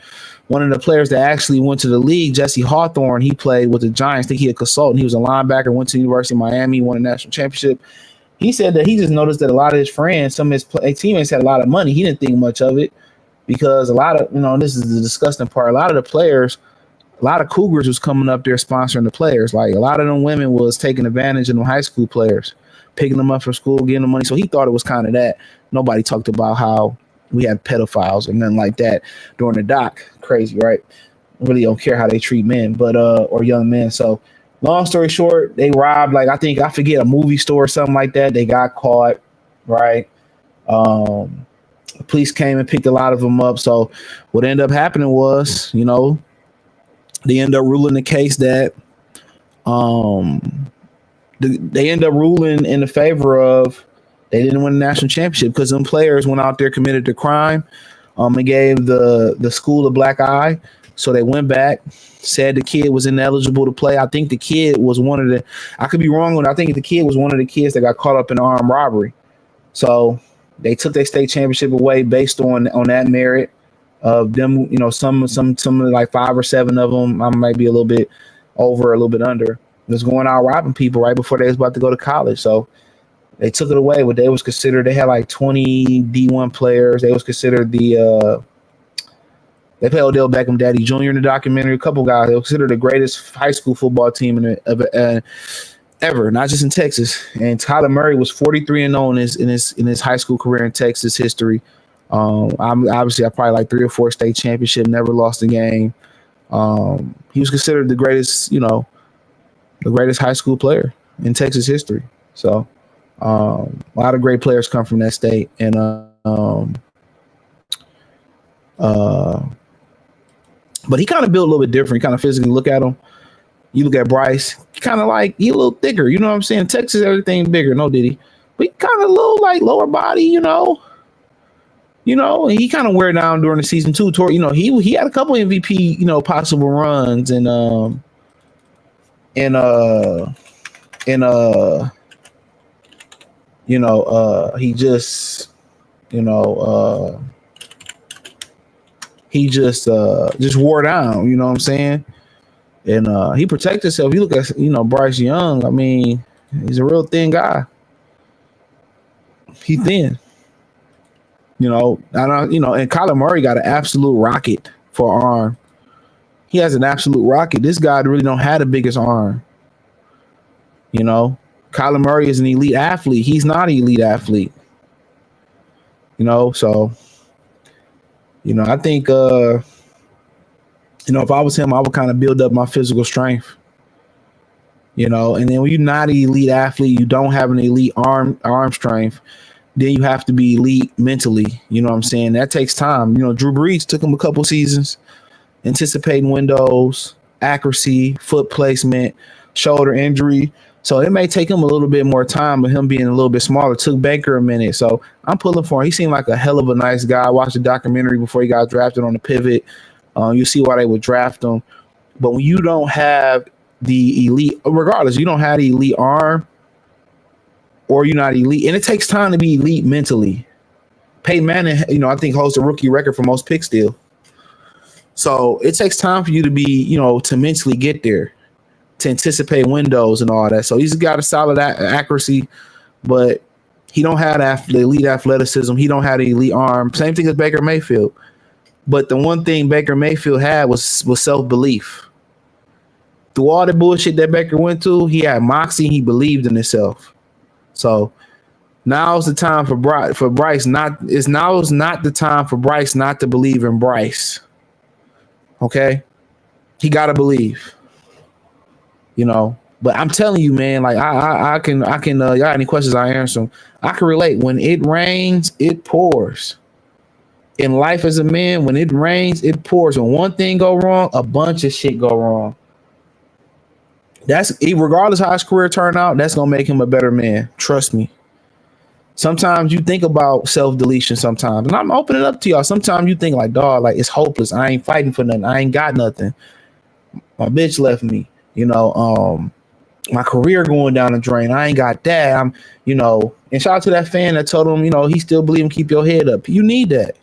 one of the players that actually went to the league, Jesse Hawthorne, he played with the Giants. I think he a consultant. He was a linebacker, went to the University of Miami, won a national championship. He said that he just noticed that a lot of his friends, some of his teammates had a lot of money. He didn't think much of it because a lot of, this is the disgusting part. A lot of the players, a lot of Cougars was coming up there sponsoring the players. Like a lot of them women was taking advantage of them high school players, picking them up from school, getting them money. So he thought it was kind of that. Nobody talked about how we had pedophiles or nothing like that during the doc. Crazy, right? Really don't care how they treat men, but or young men. So long story short, they robbed, like, I forget, a movie store or something like that. They got caught, right? Police came and picked a lot of them up. So what ended up happening was, they ended up ruling the case that they ended up ruling in the favor of they didn't win the national championship because them players went out there, committed the crime, and gave the school a black eye. So they went back, said the kid was ineligible to play. I think the kid was I could be wrong on it. I think the kid was one of the kids that got caught up in armed robbery. So they took their state championship away based on that merit of them. Some like 5 or 7 of them, I might be a little bit over, a little bit under, was going out robbing people right before they was about to go to college. So they took it away. What they was considered, they had like 20 D1 players. They was considered they played Odell Beckham Daddy Jr. in the documentary. A couple guys. They were considered the greatest high school football team ever, not just in Texas. And Kyler Murray was 43-0 in his high school career in Texas history. I'm obviously, I probably like 3 or 4 state championship, never lost a game. He was considered the greatest, the greatest high school player in Texas history. So a lot of great players come from that state. And but he kind of built a little bit different. You kind of physically look at him. You look at Bryce, kind of like he a little thicker. You know what I'm saying? Texas, everything bigger. No, did he? But he kind of a little like lower body, and he kind of wear down during the season too. He had a couple MVP, possible runs and he just wore down, you know what I'm saying? And he protected himself. You look at, Bryce Young, I mean, he's a real thin guy. He thin. And Kyler Murray got an absolute rocket for an arm. He has an absolute rocket. This guy really don't have the biggest arm. Kyler Murray is an elite athlete. He's not an elite athlete. So I think if I was him, I would kind of build up my physical strength. And then when you're not an elite athlete, you don't have an elite arm strength, then you have to be elite mentally. You know what I'm saying? That takes time. Drew Brees took him a couple seasons, anticipating windows, accuracy, foot placement, shoulder injury. So it may take him a little bit more time, but him being a little bit smaller took Baker a minute. So I'm pulling for him. He seemed like a hell of a nice guy. I watched the documentary before he got drafted on the pivot. You see why they would draft him. But when you don't have the elite, regardless, you don't have the elite arm or you're not elite. And it takes time to be elite mentally. Peyton Manning, I think holds the rookie record for most picks still. So it takes time for you to be, to mentally get there, to anticipate windows and all that. So he's got a solid accuracy, but he don't have the elite athleticism. He don't have the elite arm. Same thing as Baker Mayfield. But the one thing Baker Mayfield had was self-belief. Through all the bullshit that Baker went through, he had moxie. He believed in himself. So now's the time for Bryce. Now's not the time for Bryce not to believe in Bryce. Okay, he got to believe. But I'm telling you, man, like I can y'all got any questions, I answer them. I can relate. When it rains, it pours. In life as a man, when it rains, it pours. When one thing go wrong, a bunch of shit go wrong. That's regardless how his career turned out, that's gonna make him a better man. Trust me. Sometimes you think about self-deletion sometimes. And I'm opening up to y'all. Sometimes you think like, dog, like it's hopeless. I ain't fighting for nothing. I ain't got nothing. My bitch left me. My career going down the drain. I ain't got that. And shout out to that fan that told him, he still believe him, keep your head up. You need that.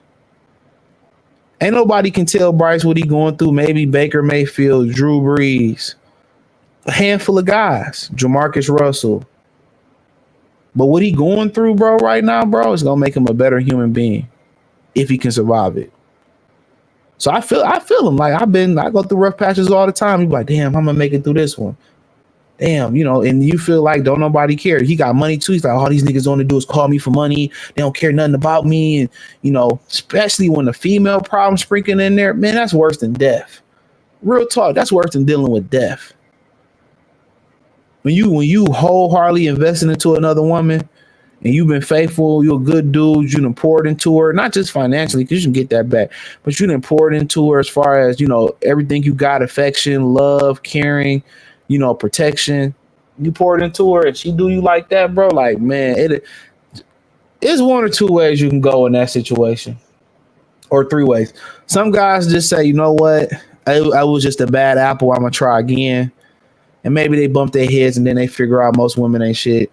Ain't nobody can tell Bryce what he going through. Maybe Baker Mayfield, Drew Brees, a handful of guys, Jamarcus Russell. But what he going through, bro, right now, bro, is gonna make him a better human being if he can survive it. So I feel him. Like I go through rough patches all the time. He's like, damn, I'm gonna make it through this one. Damn, and you feel like don't nobody care. He got money too. He's like, all these niggas only do is call me for money. They don't care nothing about me. And especially when the female problem sprinkling in there, man, that's worse than death. Real talk, that's worse than dealing with death. When you wholeheartedly invested into another woman and you've been faithful, you're a good dude, you done poured into her, not just financially, because you can get that back, but you done poured into her as far as, everything you got, affection, love, caring, protection. You poured into her and she do you like that, bro. Like, man, it's one or two ways you can go in that situation, or three ways. Some guys just say, you know what, I was just a bad apple. I'm gonna try again. And maybe they bump their heads and then they figure out most women ain't shit.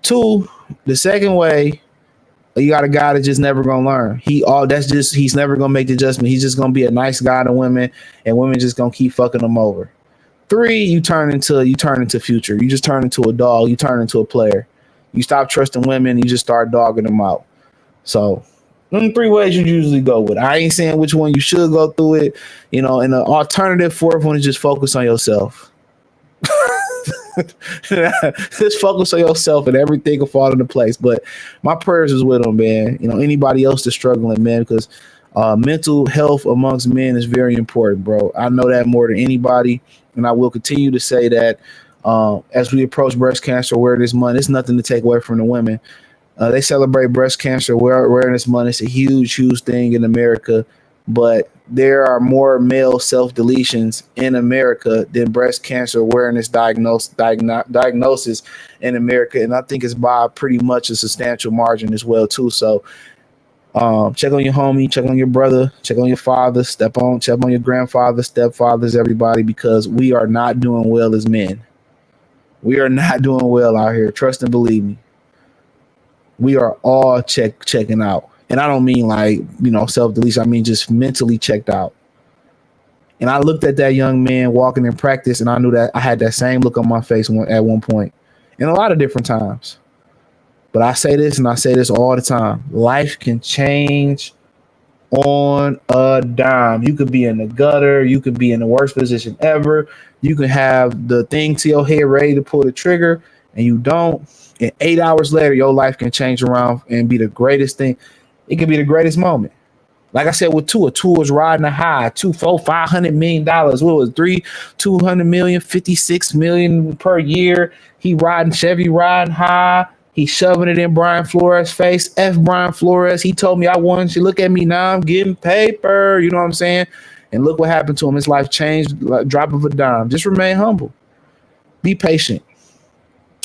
Two, the second way, you got a guy that's just never gonna learn. He's never gonna make the adjustment. He's just gonna be a nice guy to women, and women just gonna keep fucking him over. Three, you turn into future. You just turn into a dog. You turn into a player. You stop trusting women. You just start dogging them out. So, three ways you usually go with. I ain't saying which one you should go through it. And the alternative fourth one is just focus on yourself. Just focus on yourself and everything will fall into place. But my prayers is with them, man. Anybody else that's struggling, man, because mental health amongst men is very important, bro. I know that more than anybody, and I will continue to say that as we approach Breast Cancer Awareness Month. It's nothing to take away from the women. They celebrate Breast Cancer Awareness Month. It's a huge, huge thing in America, but there are more male self-deletions in America than breast cancer awareness diagnosis in America. And I think it's by pretty much a substantial margin as well, too. So check on your homie, check on your brother, check on your father, check on your grandfather, stepfathers, everybody, because we are not doing well as men. We are not doing well out here. Trust and believe me. We are all checking out. And I don't mean like, self-deletion. I mean just mentally checked out. And I looked at that young man walking in practice, and I knew that I had that same look on my face at one point, in a lot of different times. But I say this, and I say this all the time. Life can change on a dime. You could be in the gutter. You could be in the worst position ever. You can have the thing to your head ready to pull the trigger, and you don't. And 8 hours later, your life can change around and be the greatest thing. It could be the greatest moment. Like I said, with Tua was riding a high, $500 million. What was $200 million, $56 million per year. He Chevy riding high. He shoving it in Brian Flores' face. F Brian Flores. He told me I won. She look at me now. I'm getting paper. You know what I'm saying? And look what happened to him. His life changed like drop of a dime. Just remain humble. Be patient.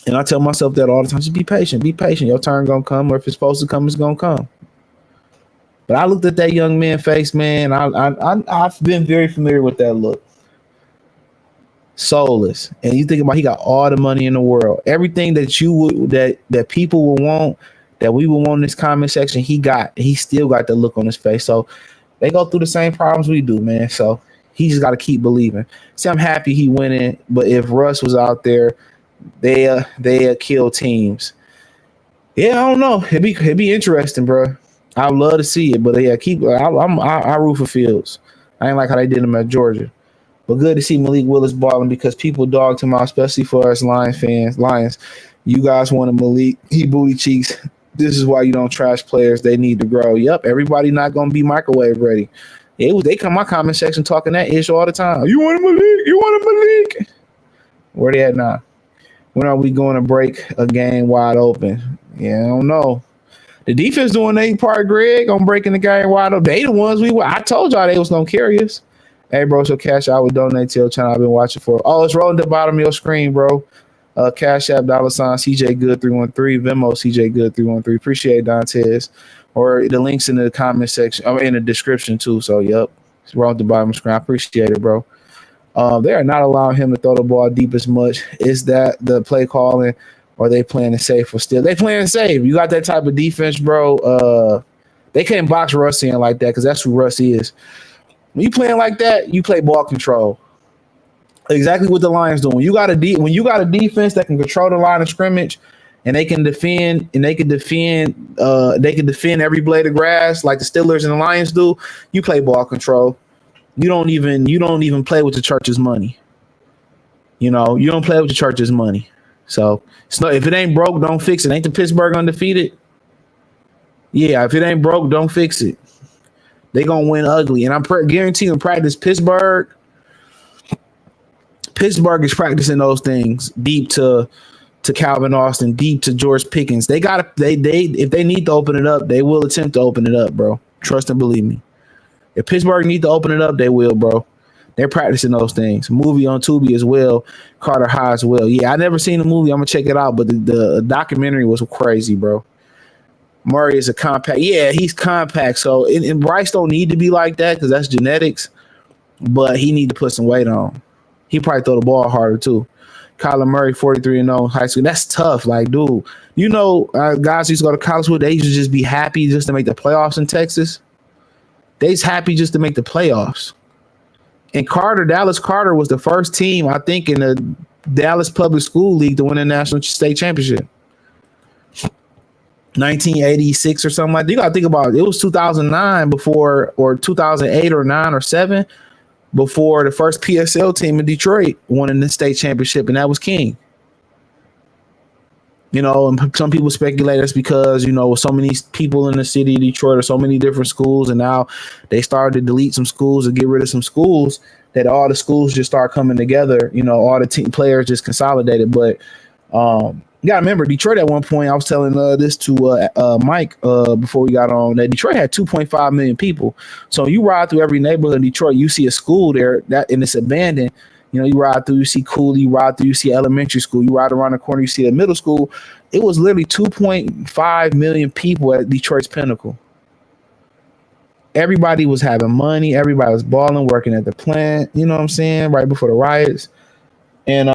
And I tell myself that all the time. Just be patient. Be patient. Your turn gonna come, or if it's supposed to come, it's gonna come. But I looked at that young man's face, man. I've been very familiar with that look. Soulless. And you think about, he got all the money in the world. Everything that that people will want, that we will want in this comment section, he got. He still got the look on his face. So they go through the same problems we do, man. So he just got to keep believing. See, I'm happy he went in. But if Russ was out there, they kill teams. Yeah, I don't know. It'd be interesting, bro. I'd love to see it, but yeah, I root for Fields. I ain't like how they did him at Georgia, but good to see Malik Willis balling because people dogged him out, especially for us Lions fans. You guys wanted Malik. He booty cheeks. This is why you don't trash players. They need to grow. Yep, everybody not gonna be microwave ready. They come my comment section talking that ish all the time. You want a Malik? You want a Malik? Where they at now? When are we going to break a game wide open? Yeah, I don't know. The defense doing their part, Greg, on breaking the game wide open. They the ones I told y'all they was gonna carry us. Hey, bro, so Cash App will donate to your channel. I've been watching for. Oh, it's rolling to the bottom of your screen, bro. Cash App, $ CJ Good 313, Venmo CJ Good 313. Appreciate it, Dantes. Or the links in the comment section, or in the description too. So, yep, it's rolling to the bottom of the screen. I appreciate it, bro. They are not allowing him to throw the ball deep as much. Is that the play calling, or they playing it safe? Or still, they playing it safe. You got that type of defense, bro. They can't box Russ in like that because that's who Russ is. When you playing like that, you play ball control. Exactly what the Lions do. When you got a defense that can control the line of scrimmage, and they can defend every blade of grass like the Steelers and the Lions do, you play ball control. You don't even play with the church's money. You don't play with the church's money. So if it ain't broke, don't fix it. Ain't the Pittsburgh undefeated? Yeah, if it ain't broke, don't fix it. They gonna win ugly, and I'm guaranteeing practice Pittsburgh is practicing those things deep to Calvin Austin, deep to George Pickens. They if they need to open it up, they will attempt to open it up, bro. Trust and believe me. If Pittsburgh need to open it up, they will, bro. They're practicing those things. Movie on Tubi as well. Carter High as well. Yeah, I never seen the movie. I'm gonna check it out, but the documentary was crazy, bro. Murray is a compact. Yeah, he's compact. So and Bryce don't need to be like that because that's genetics, but he need to put some weight on. He probably throw the ball harder too. Kyler Murray, 43-0 high school. That's tough. Like, dude, guys used to go to college with, they used to just be happy just to make the playoffs in Texas. They's happy just to make the playoffs. And Dallas Carter was the first team, I think, in the Dallas Public School League to win a national state championship. 1986 or something like that. You got to think about it. It was 2009 before, or 2008 or 9 or 7 before the first PSL team in Detroit won in the state championship, and that was King. And some people speculate that's because, with so many people in the city of Detroit or so many different schools, and now they started to delete some schools and get rid of some schools, that all the schools just start coming together. All the team players just consolidated. But you got to remember, Detroit at one point, I was telling this to Mike before we got on, that Detroit had 2.5 million people. So you ride through every neighborhood in Detroit, you see a school there, and it's abandoned. You ride through, you see Cooley, you ride through, you see elementary school, you ride around the corner, you see a middle school. It was literally 2.5 million people at Detroit's pinnacle. Everybody was having money. Everybody was balling, working at the plant. You know what I'm saying? Right before the riots. And,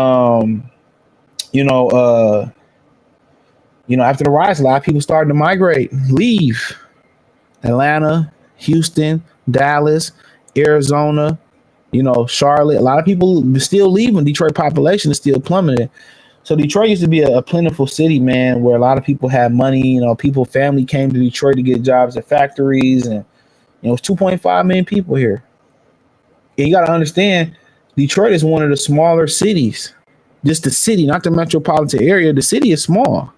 after the riots, a lot of people started to migrate, leave. Atlanta, Houston, Dallas, Arizona, Charlotte. A lot of people still leaving. Detroit population is still plummeting. So Detroit used to be a plentiful city, man, where a lot of people had money. Family came to Detroit to get jobs at factories, and it's 2.5 million people here. And you got to understand, Detroit is one of the smaller cities. Just the city, not the metropolitan area. The city is small.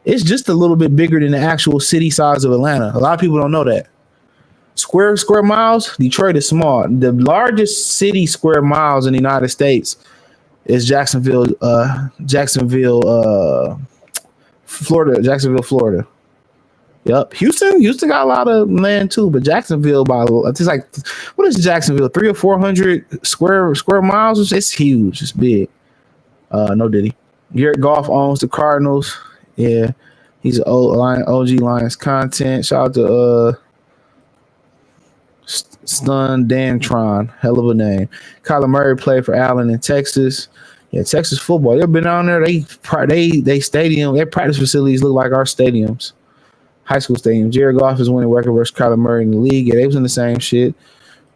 It's just a little bit bigger than the actual city size of Atlanta. A lot of people don't know that. Square miles, Detroit is small. The largest city square miles in the United States is Jacksonville, Florida. Yep. Houston got a lot of land too, but Jacksonville, it's like, what is Jacksonville? 300 or 400 square miles? It's huge. It's big. No Diddy. Garrett Goff owns the Cardinals. Yeah, he's an OG Lions content. Shout out to Stun Dantron, hell of a name. Kyler Murray played for Allen in Texas. Yeah, Texas football. They've been down there. They stadium, their practice facilities look like our stadiums, high school stadiums. Jared Goff is winning record versus Kyler Murray in the league. Yeah, they was in the same shit.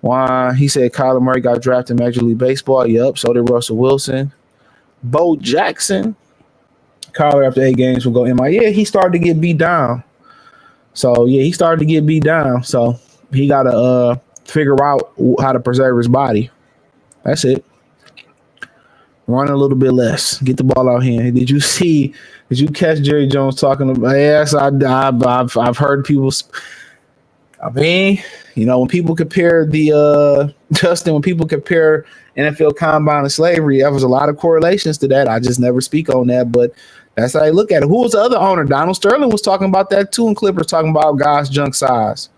Why? He said Kyler Murray got drafted in Major League Baseball. Yep. So did Russell Wilson. Bo Jackson. Kyler after 8 games will go MIA. Yeah, he started to get beat down. So yeah, he started to get beat down. So he got to figure out how to preserve his body. That's it. Run a little bit less. Get the ball out here. Did you catch Jerry Jones talking about? Yes, I've heard people. I mean, when people compare when people compare NFL Combine and slavery, there was a lot of correlations to that. I just never speak on that, but that's how I look at it. Who was the other owner? Donald Sterling was talking about that too, and Clippers talking about guys' junk size.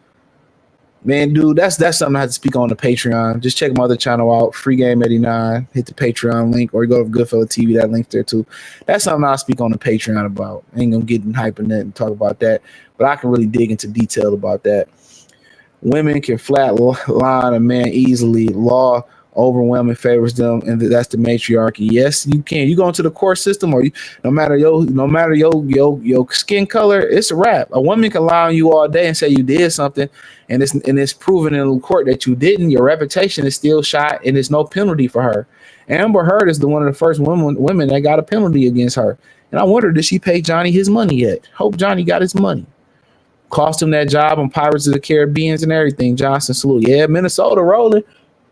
Man, dude, that's something I have to speak on the Patreon. Just check my other channel out, Free Game 89. Hit the Patreon link, or you go to Goodfella TV. That link there too. That's something I'll speak on the Patreon about. I ain't gonna get in hype in that and talk about that, but I can really dig into detail about that. Women can flat line a man easily. Law overwhelming favors them, and that's the matriarchy. Yes, you can. You go into the court system, or no matter your skin color, it's a wrap. A woman can lie on you all day and say you did something, and it's proven in court that you didn't. Your reputation is still shot, and there's no penalty for her. Amber Heard is one of the first women that got a penalty against her, and I wonder, did she pay Johnny his money yet? Hope Johnny got his money. Cost him that job on Pirates of the Caribbean and everything. Johnson salute. Yeah, Minnesota rolling.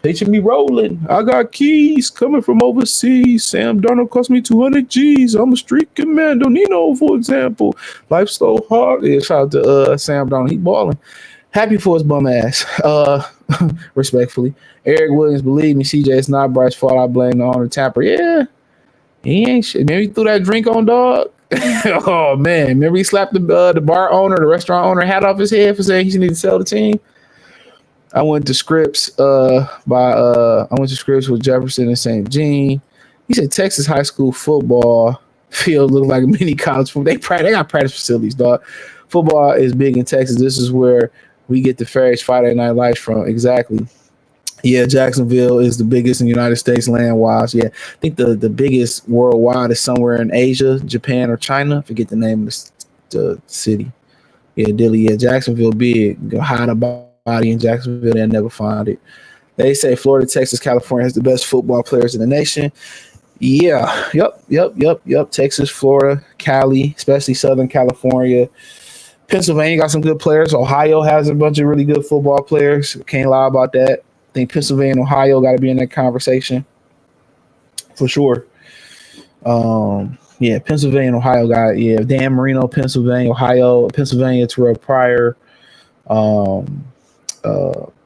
Picture me rolling. I got keys coming from overseas. Sam Darnold cost me 200 G's. I'm a street commando. Nino, for example. Life's so hard. Yeah, shout out to Sam Darnold. He balling. Happy for his bum ass. Respectfully. Eric Williams, believe me, CJ, it's not Bryce's fault. I blame the owner Tapper. Yeah. He ain't shit. Maybe he threw that drink on dog. Oh, man. Remember he slapped the bar owner, the restaurant owner, hat off his head for saying he need to sell the team? I went to Scripps with Jefferson and St. Jean. He said Texas high school football field look like a mini college football. They got practice facilities, dog. Football is big in Texas. This is where we get the Ferris Friday Night Lights from. Exactly. Yeah, Jacksonville is the biggest in the United States land-wise. Yeah, I think the biggest worldwide is somewhere in Asia, Japan, or China. I forget the name of the city. Yeah, Dilly. Yeah, Jacksonville big. Go hide about body in Jacksonville, they'll never find it. They say Florida, Texas, California has the best football players in the nation. Yeah. Yep. Texas, Florida, Cali, especially Southern California. Pennsylvania got some good players. Ohio has a bunch of really good football players. Can't lie about that. I think Pennsylvania and Ohio got to be in that conversation for sure. Pennsylvania and Ohio got Dan Marino, Pennsylvania, Ohio, Pennsylvania, Terrell Pryor.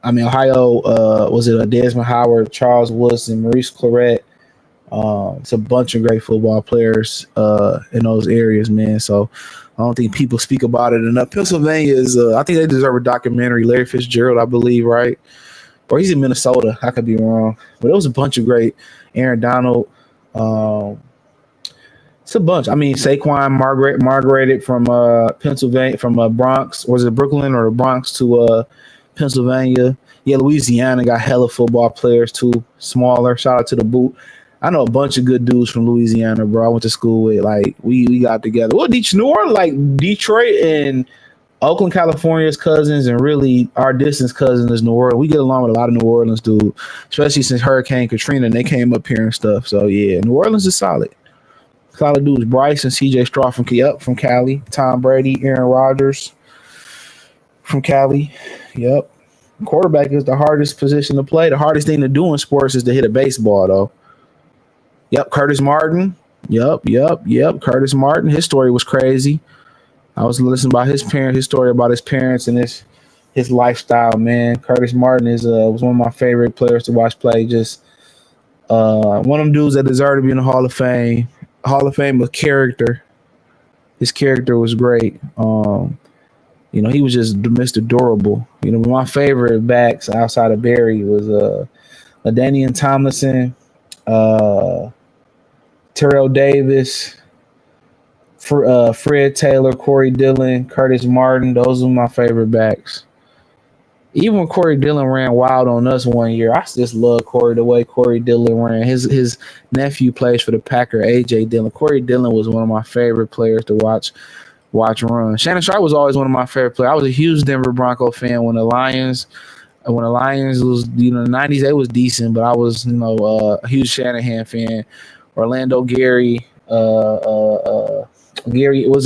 Ohio, was it Desmond Howard, Charles Woodson, Maurice Claret? It's a bunch of great football players in those areas, man. So I don't think people speak about it enough. Pennsylvania is, I think they deserve a documentary. Larry Fitzgerald, I believe, right? Or he's in Minnesota. I could be wrong. But it was a bunch of great. Aaron Donald. It's a bunch. I mean, Saquon migrated from Pennsylvania, from Bronx. Was it Brooklyn or the Bronx to Pennsylvania? Yeah, Louisiana got hella football players too. Smaller. Shout out to the boot. I know a bunch of good dudes from Louisiana, bro. I went to school with. Like, we got together. Well, New Orleans, like Detroit and Oakland, California's cousins, and really our distance cousins is New Orleans. We get along with a lot of New Orleans dudes, especially since Hurricane Katrina and they came up here and stuff. So yeah, New Orleans is solid. Solid dudes. Bryce and CJ Stroud from Cali. Tom Brady, Aaron Rodgers from Cali. Yep. Quarterback is the hardest position to play. The hardest thing to do in sports is to hit a baseball, though. Yep. Curtis Martin. Yep. Curtis Martin. His story was crazy. I was listening about his story about his parents and his lifestyle, man. Curtis Martin was one of my favorite players to watch play. Just one of them dudes that deserve to be in the Hall of Fame. Hall of Fame of character. His character was great. He was just Mr. Durable. My favorite backs outside of Barry was LaDainian Tomlinson, Terrell Davis, Fred Taylor, Corey Dillon, Curtis Martin. Those are my favorite backs. Even when Corey Dillon ran wild on us one year, I just love the way Corey Dillon ran. His nephew plays for the Packer, A.J. Dillon. Corey Dillon was one of my favorite players to watch run. Shannon Sharp was always one of my favorite players. I was a huge Denver Bronco fan when the Lions was, the 90s, they was decent, but I was, a huge Shanahan fan. Orlando Gary, was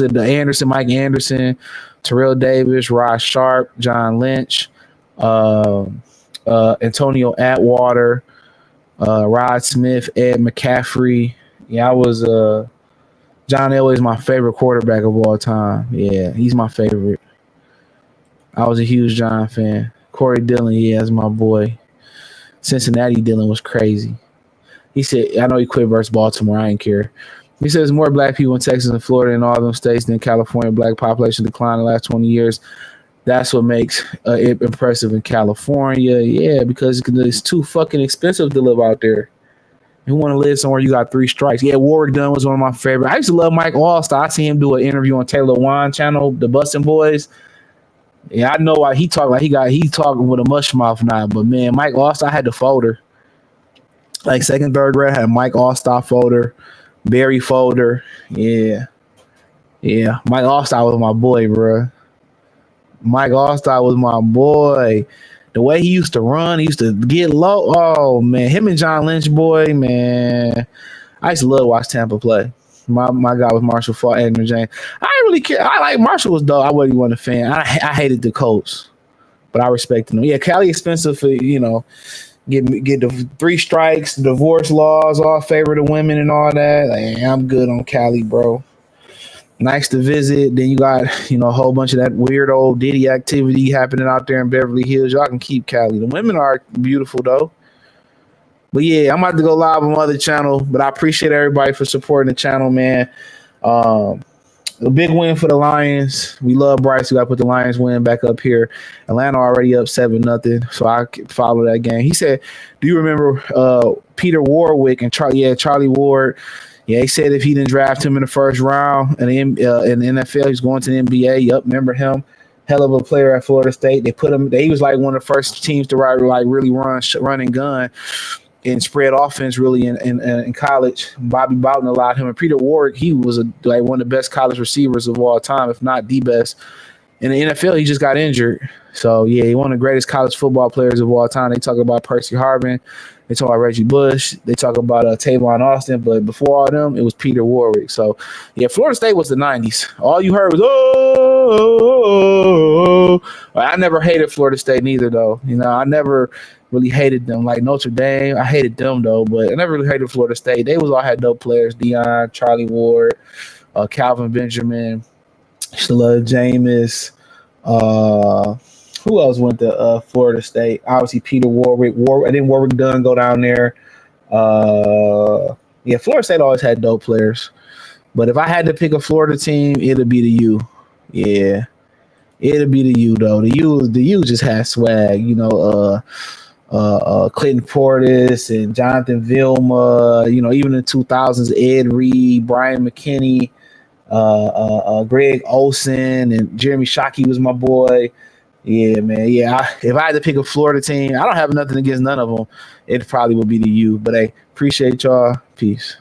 it the Anderson, Mike Anderson, Terrell Davis, Rod Sharp, John Lynch, Antonio Atwater, Rod Smith, Ed McCaffrey. Yeah, I was John Elway is my favorite quarterback of all time. Yeah, he's my favorite. I was a huge John fan. Corey Dillon, yeah, is my boy. Cincinnati Dillon was crazy. He said, I know he quit versus Baltimore. I ain't care. He says more black people in Texas and Florida and all them states than California. Black population declined in the last 20 years. That's what makes it impressive in California. Yeah, because it's too fucking expensive to live out there. You want to live somewhere you got 3 strikes. Yeah, Warwick Dunn was one of my favorites. I used to love Mike Allstar. I see him do an interview on Taylor Wan channel, the Bustin' Boys. Yeah, I know why he talk like he talking with a mush mouth now. But man, Mike Allstar had the folder. Like second, third grade, I had Mike Allstar folder, Barry folder. Yeah. Yeah. Mike Allstar was my boy, bro. Mike Allstar was my boy. The way he used to run, he used to get low. Oh man, him and John Lynch, boy, man. I used to love to watch Tampa play. My guy was Marshall Faulk, Edmund James. I didn't really care. I like Marshall was dope. I wasn't a fan. I hated the Colts, but I respected them. Yeah, Cali expensive for get the 3 strikes, divorce laws, all favor the women and all that. Like, I'm good on Cali, bro. Nice to visit. Then you got, a whole bunch of that weird old Diddy activity happening out there in Beverly Hills. Y'all can keep Cali. The women are beautiful, though. But yeah, I'm about to go live on my other channel. But I appreciate everybody for supporting the channel, man. A big win for the Lions. We love Bryce. We got to put the Lions win back up here. Atlanta already up 7-0. So I follow that game. He said, do you remember Peter Warwick and Charlie? Yeah, Charlie Ward. Yeah, he said if he didn't draft him in the first round in the NFL, he's going to the NBA. Yup, remember him? Hell of a player at Florida State. They put him. He was like one of the first teams to really run and gun and spread offense really in college. Bobby Bowden allowed him. And Peter Warwick, he was one of the best college receivers of all time, if not the best. In the NFL, he just got injured. So, yeah, he's one of the greatest college football players of all time. They talk about Percy Harvin. They talk about Reggie Bush. They talk about Tavon Austin. But before all them, it was Peter Warwick. So, yeah, Florida State was the 90s. All you heard was, oh. I never hated Florida State neither, though. I never really hated them. Like Notre Dame, I hated them, though. But I never really hated Florida State. They all had dope players. Deion, Charlie Ward, Calvin Benjamin, Shalud Jameis. Who else went to Florida State? Obviously, Peter Warwick. And then Warwick Dunn go down there. Yeah, Florida State always had dope players. But if I had to pick a Florida team, it'd be the U. Yeah, it'd be the U though. The U just has swag. Clinton Portis and Jonathan Vilma. Even in the 2000s, Ed Reed, Brian McKinney, Greg Olson, and Jeremy Shockey was my boy. Yeah, man. Yeah, if I had to pick a Florida team, I don't have nothing against none of them. It probably would be the U. But hey, appreciate y'all. Peace.